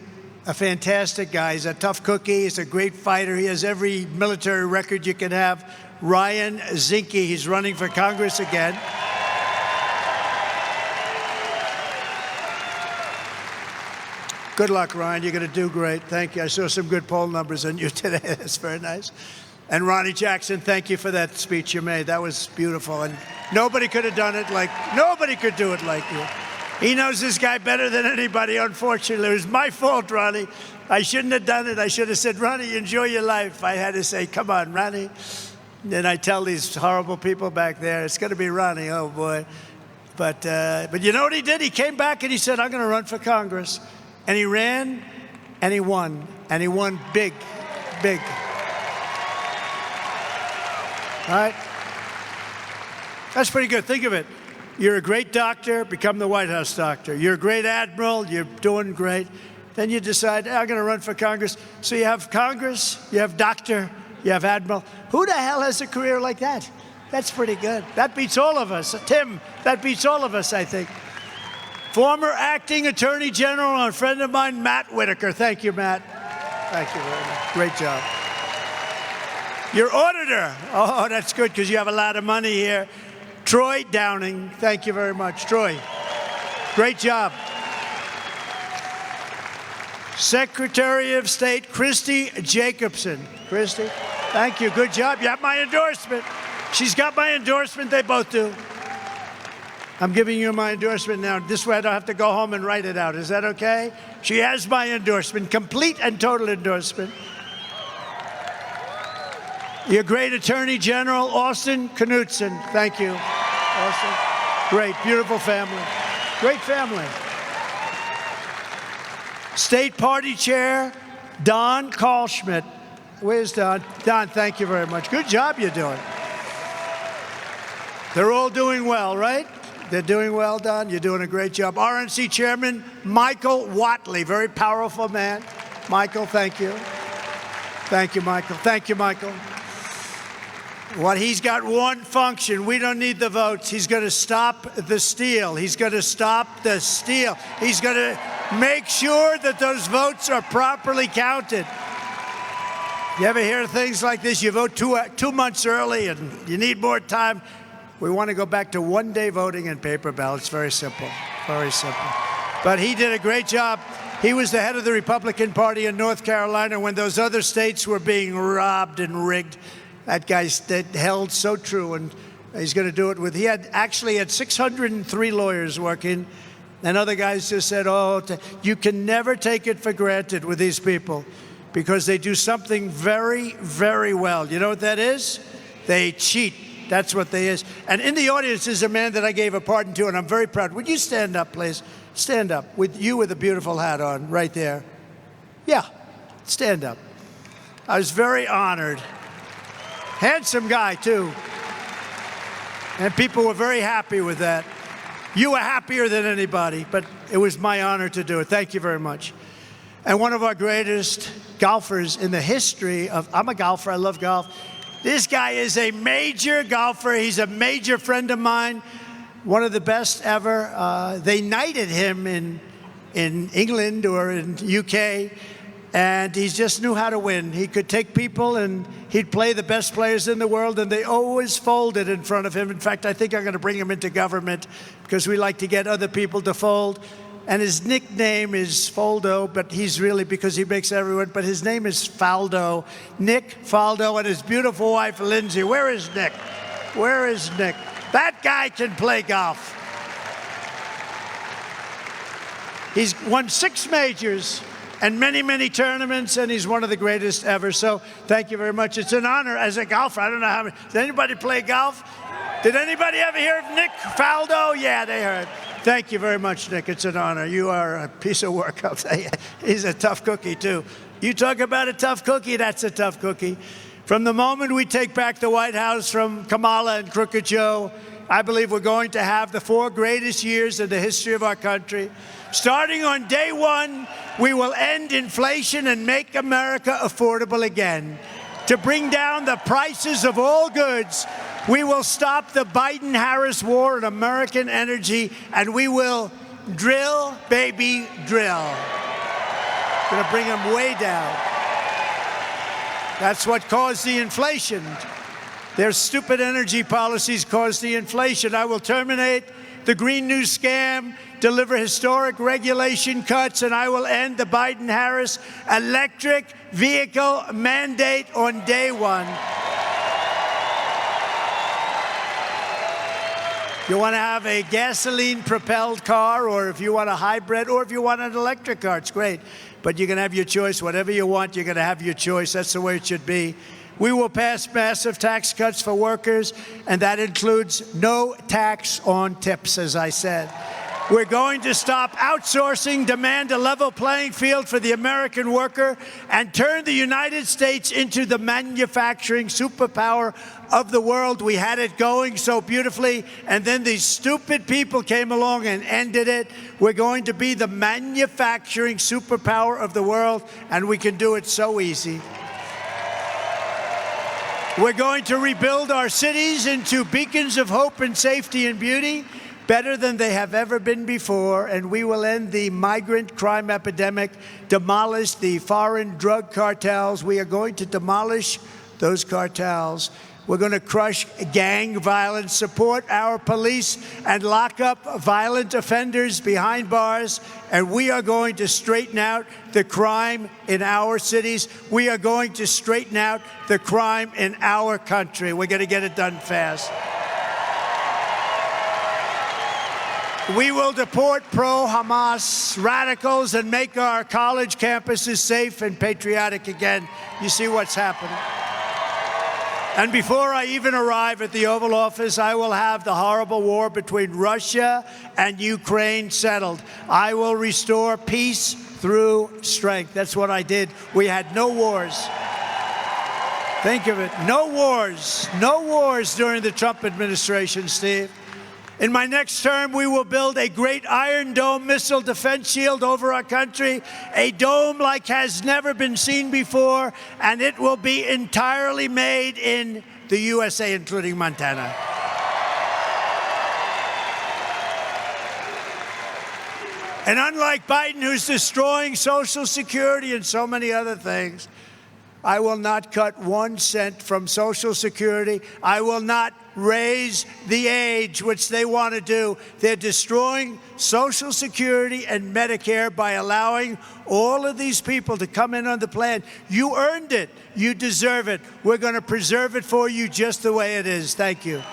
a fantastic guy. He's a tough cookie. He's a great fighter. He has every military record you can have. Ryan Zinke, he's running for Congress again. Good luck, Ryan. You're going to do great. Thank you. I saw some good poll numbers on you today. That's very nice. And Ronnie Jackson, thank you for that speech you made. That was beautiful. And nobody could have done it nobody could do it like you. He knows this guy better than anybody, unfortunately. It was my fault, Ronnie. I shouldn't have done it. I should have said, Ronnie, enjoy your life. I had to say, come on, Ronnie. And then I tell these horrible people back there, it's going to be Ronnie, oh boy. But you know what he did? He came back and he said, I'm going to run for Congress. And he ran and he won. And he won big, big. All right? That's pretty good. Think of it. You're a great doctor, become the White House doctor. You're a great admiral, you're doing great. Then you decide, I'm going to run for Congress. So you have Congress, you have doctor, you have admiral. Who the hell has a career like that? That's pretty good. That beats all of us. Tim, that beats all of us, I think. Former acting attorney general and a friend of mine, Matt Whitaker. Thank you, Matt. Thank you very much. Great job. Your auditor. Oh, that's good because you have a lot of money here. Troy Downing. Thank you very much. Troy, great job. Secretary of State, Christy Jacobson. Christy, thank you. Good job. You have my endorsement. She's got my endorsement. They both do. I'm giving you my endorsement now. This way I don't have to go home and write it out. Is that okay? She has my endorsement, complete and total endorsement. Your great Attorney General, Austin Knudsen. Thank you, Austin. Great, beautiful family. Great family. State Party Chair, Don Karlschmidt. Where's Don? Don, thank you very much. Good job you're doing. They're all doing well, right? They're doing well, Don. You're doing a great job. RNC Chairman Michael Whatley, very powerful man. Michael, thank you. Thank you, Michael. Thank you, Michael. He's got one function. We don't need the votes. He's going to stop the steal. He's going to stop the steal. He's going to make sure that those votes are properly counted. You ever hear things like this? You vote 2 months early and you need more time. We want to go back to one-day voting and paper ballots. Very simple, very simple. But he did a great job. He was the head of the Republican Party in North Carolina when those other states were being robbed and rigged. That guy held so true, and he's going to do it with. He actually had 603 lawyers working, and other guys just said, "Oh, you can never take it for granted with these people, because they do something very, very well. You know what that is? They cheat." That's what they is. And in the audience is a man that I gave a pardon to, and I'm very proud. Would you stand up, please? Stand up. With you with a beautiful hat on, right there. Yeah, stand up. I was very honored. Handsome guy, too. And people were very happy with that. You were happier than anybody, but it was my honor to do it. Thank you very much. And one of our greatest golfers in the history of, I'm a golfer, I love golf. This guy is a major golfer. He's a major friend of mine, one of the best ever. They knighted him in England or in UK, and he just knew how to win. He could take people and he'd play the best players in the world, and they always folded in front of him. In fact, I think I'm going to bring him into government because we like to get other people to fold. And his nickname is Faldo, but he's really, because he makes everyone, but his name is Faldo. Nick Faldo and his beautiful wife, Lindsay. Where is Nick? Where is Nick? That guy can play golf. He's won 6 majors and many, many tournaments, and he's one of the greatest ever. So thank you very much. It's an honor as a golfer. I don't know how many. Does anybody play golf? Did anybody ever hear of Nick Faldo? Yeah, they heard. Thank you very much, Nick. It's an honor. You are a piece of work, I'll tell you. He's a tough cookie, too. You talk about a tough cookie, that's a tough cookie. From the moment we take back the White House from Kamala and Crooked Joe, I believe we're going to have the 4 greatest years in the history of our country. Starting on day 1, we will end inflation and make America affordable again. To bring down the prices of all goods, we will stop the Biden-Harris war on American energy, and we will drill, baby, drill. Going to bring them way down. That's what caused the inflation. Their stupid energy policies caused the inflation. I will terminate the Green New Scam, deliver historic regulation cuts, and I will end the Biden-Harris electric vehicle mandate on day 1. You want to have a gasoline-propelled car, or if you want a hybrid, or if you want an electric car, it's great. But you can have your choice. Whatever you want, you're going to have your choice. That's the way it should be. We will pass massive tax cuts for workers, and that includes no tax on tips, as I said. We're going to stop outsourcing, demand a level playing field for the American worker, and turn the United States into the manufacturing superpower of the world. We had it going so beautifully, and then these stupid people came along and ended it. We're going to be the manufacturing superpower of the world, and we can do it so easy. We're going to rebuild our cities into beacons of hope and safety and beauty, better than they have ever been before, and we will end the migrant crime epidemic, demolish the foreign drug cartels. We are going to demolish those cartels. We're going to crush gang violence, support our police, and lock up violent offenders behind bars. And we are going to straighten out the crime in our cities. We are going to straighten out the crime in our country. We're going to get it done fast. We will deport pro-Hamas radicals and make our college campuses safe and patriotic again. You see what's happening. And before I even arrive at the Oval Office, I will have the horrible war between Russia and Ukraine settled. I will restore peace through strength. That's what I did. We had no wars. Think of it. No wars. No wars during the Trump administration, Steve. In my next term, we will build a great Iron Dome missile defense shield over our country, a dome like has never been seen before, and it will be entirely made in the USA, including Montana. And unlike Biden, who's destroying Social Security and so many other things, I will not cut 1 cent from Social Security. I will not raise the age, which they want to do. They're destroying Social Security and Medicare by allowing all of these people to come in on the plan. You earned it. You deserve it. We're going to preserve it for you just the way it is. Thank you.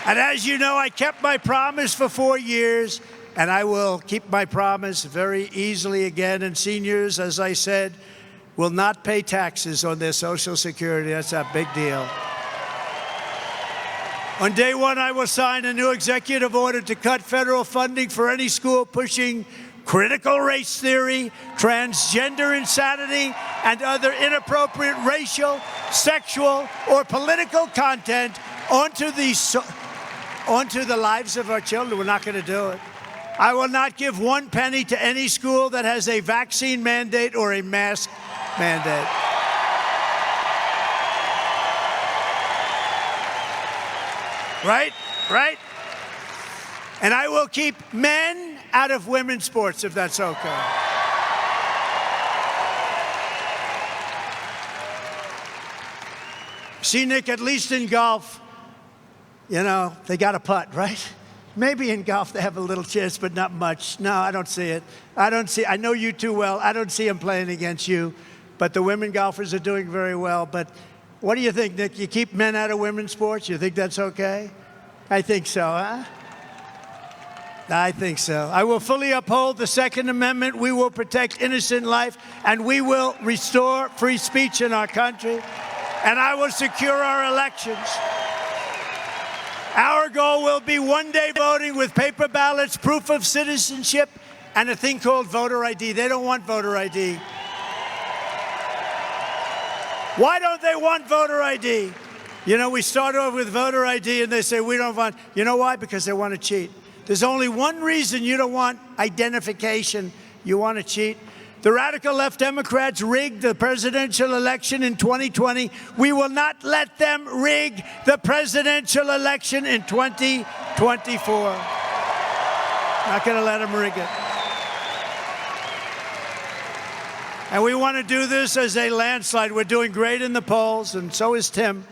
And as you know, I kept my promise for 4 years, and I will keep my promise very easily again. And seniors, as I said, will not pay taxes on their Social Security. That's a big deal. On day one, I will sign a new executive order to cut federal funding for any school pushing critical race theory, transgender insanity, and other inappropriate racial, sexual, or political content onto the lives of our children. We're not going to do it. I will not give 1 penny to any school that has a vaccine mandate or a mask mandate. Right? Right? And I will keep men out of women's sports, if that's okay. See, Nick, at least in golf, you know, they got a putt, right? Maybe in golf they have a little chance, but not much. No, I don't see it. I know you too well. I don't see them playing against you. But the women golfers are doing very well. But what do you think, Nick? You keep men out of women's sports? You think that's okay? I think so, huh? I think so. I will fully uphold the Second Amendment. We will protect innocent life, and we will restore free speech in our country. And I will secure our elections. Our goal will be one-day voting with paper ballots, proof of citizenship, and a thing called voter ID. They don't want voter ID. Why don't they want voter ID? You know, we start off with voter ID, and they say we don't want. You know why? Because they want to cheat. There's only one reason you don't want identification. You want to cheat. The radical left Democrats rigged the presidential election in 2020. We will not let them rig the presidential election in 2024. Not going to let them rig it. And we want to do this as a landslide. We're doing great in the polls, and so is Tim.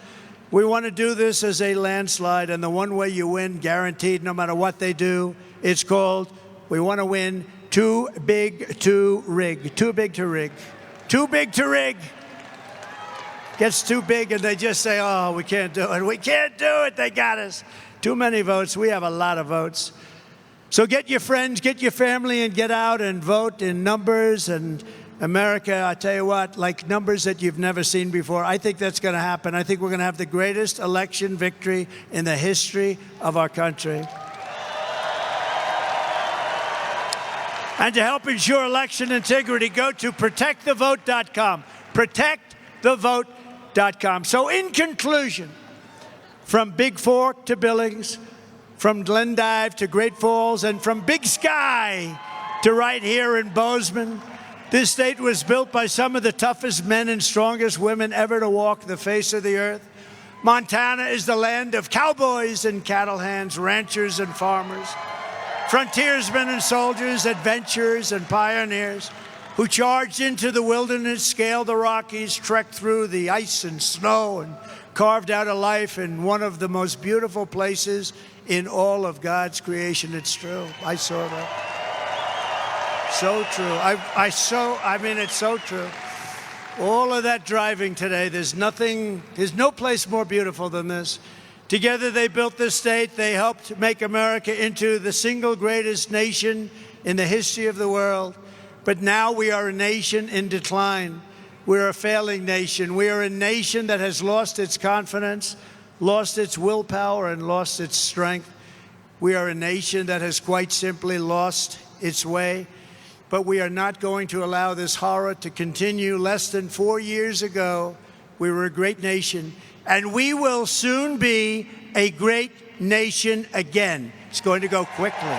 We want to do this as a landslide, and the one way you win, guaranteed, no matter what they do, it's called, we want to win too big to rig. Too big to rig. Too big to rig. Gets too big, and they just say, oh, we can't do it. We can't do it. They got us. Too many votes. We have a lot of votes. So get your friends, get your family, and get out and vote in numbers. And America, I tell you what, like numbers that you've never seen before. I think that's going to happen. I think we're going to have the greatest election victory in the history of our country. And to help ensure election integrity, go to protectthevote.com. Protectthevote.com. So in conclusion, from Big Fork to Billings, from Glendive to Great Falls, and from Big Sky to right here in Bozeman, this state was built by some of the toughest men and strongest women ever to walk the face of the earth. Montana is the land of cowboys and cattle hands, ranchers and farmers, frontiersmen and soldiers, adventurers and pioneers who charged into the wilderness, scaled the Rockies, trekked through the ice and snow, and carved out a life in one of the most beautiful places in all of God's creation. It's true. I saw that. So true. I mean, it's so true. All of that driving today, there's no place more beautiful than this. Together they built this state. They helped make America into the single greatest nation in the history of the world. But now we are a nation in decline. We're a failing nation. We are a nation that has lost its confidence, lost its willpower, and lost its strength. We are a nation that has quite simply lost its way. But we are not going to allow this horror to continue. Less than 4 years ago, we were a great nation, and we will soon be a great nation again. It's going to go quickly.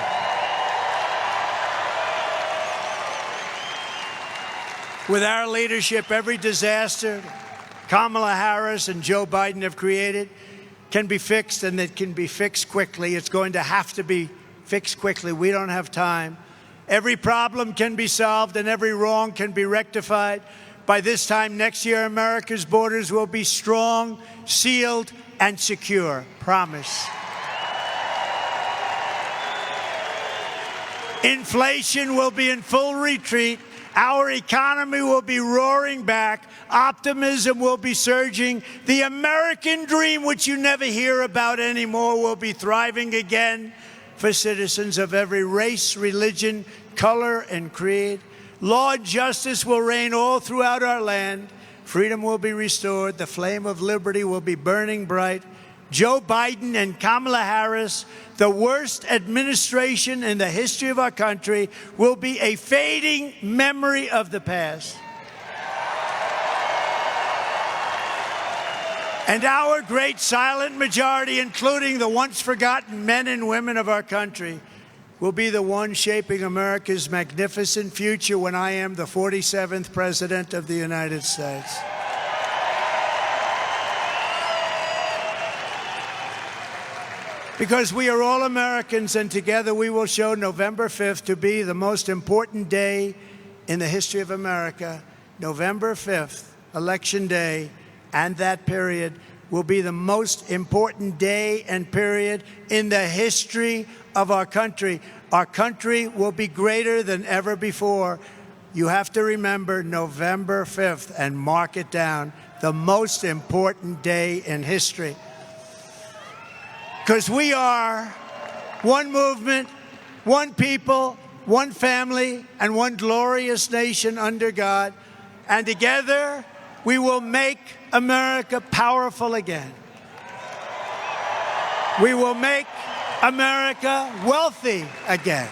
With our leadership, every disaster Kamala Harris and Joe Biden have created can be fixed, and it can be fixed quickly. It's going to have to be fixed quickly. We don't have time. Every problem can be solved and every wrong can be rectified. By this time next year, America's borders will be strong, sealed, and secure. Promise. Inflation will be in full retreat. Our economy will be roaring back. Optimism will be surging. The American dream, which you never hear about anymore, will be thriving again for citizens of every race, religion, color, and creed. Law and justice will reign all throughout our land. Freedom will be restored. The flame of liberty will be burning bright. Joe Biden and Kamala Harris, the worst administration in the history of our country, will be a fading memory of the past. And our great silent majority, including the once forgotten men and women of our country, will be the one shaping America's magnificent future when I am the 47th President of the United States. Because we are all Americans, and together we will show November 5th to be the most important day in the history of America. November 5th, Election Day, and that period will be the most important day and period in the history of our country. Our country will be greater than ever before. You have to remember November 5th and mark it down, the most important day in history. Because we are one movement, one people, one family, and one glorious nation under God. And together, we will make America powerful again. We will make America wealthy again.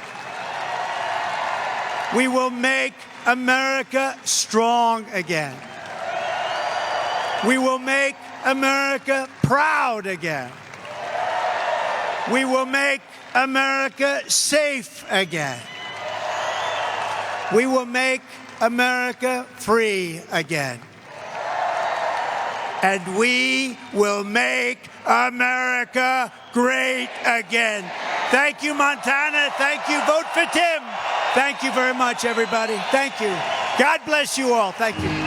We will make America strong again. We will make America proud again. We will make America safe again. We will make America free again. And we will make America great again. Thank you, Montana. Thank you. Vote for Tim. Thank you very much, everybody. Thank you. God bless you all. Thank you.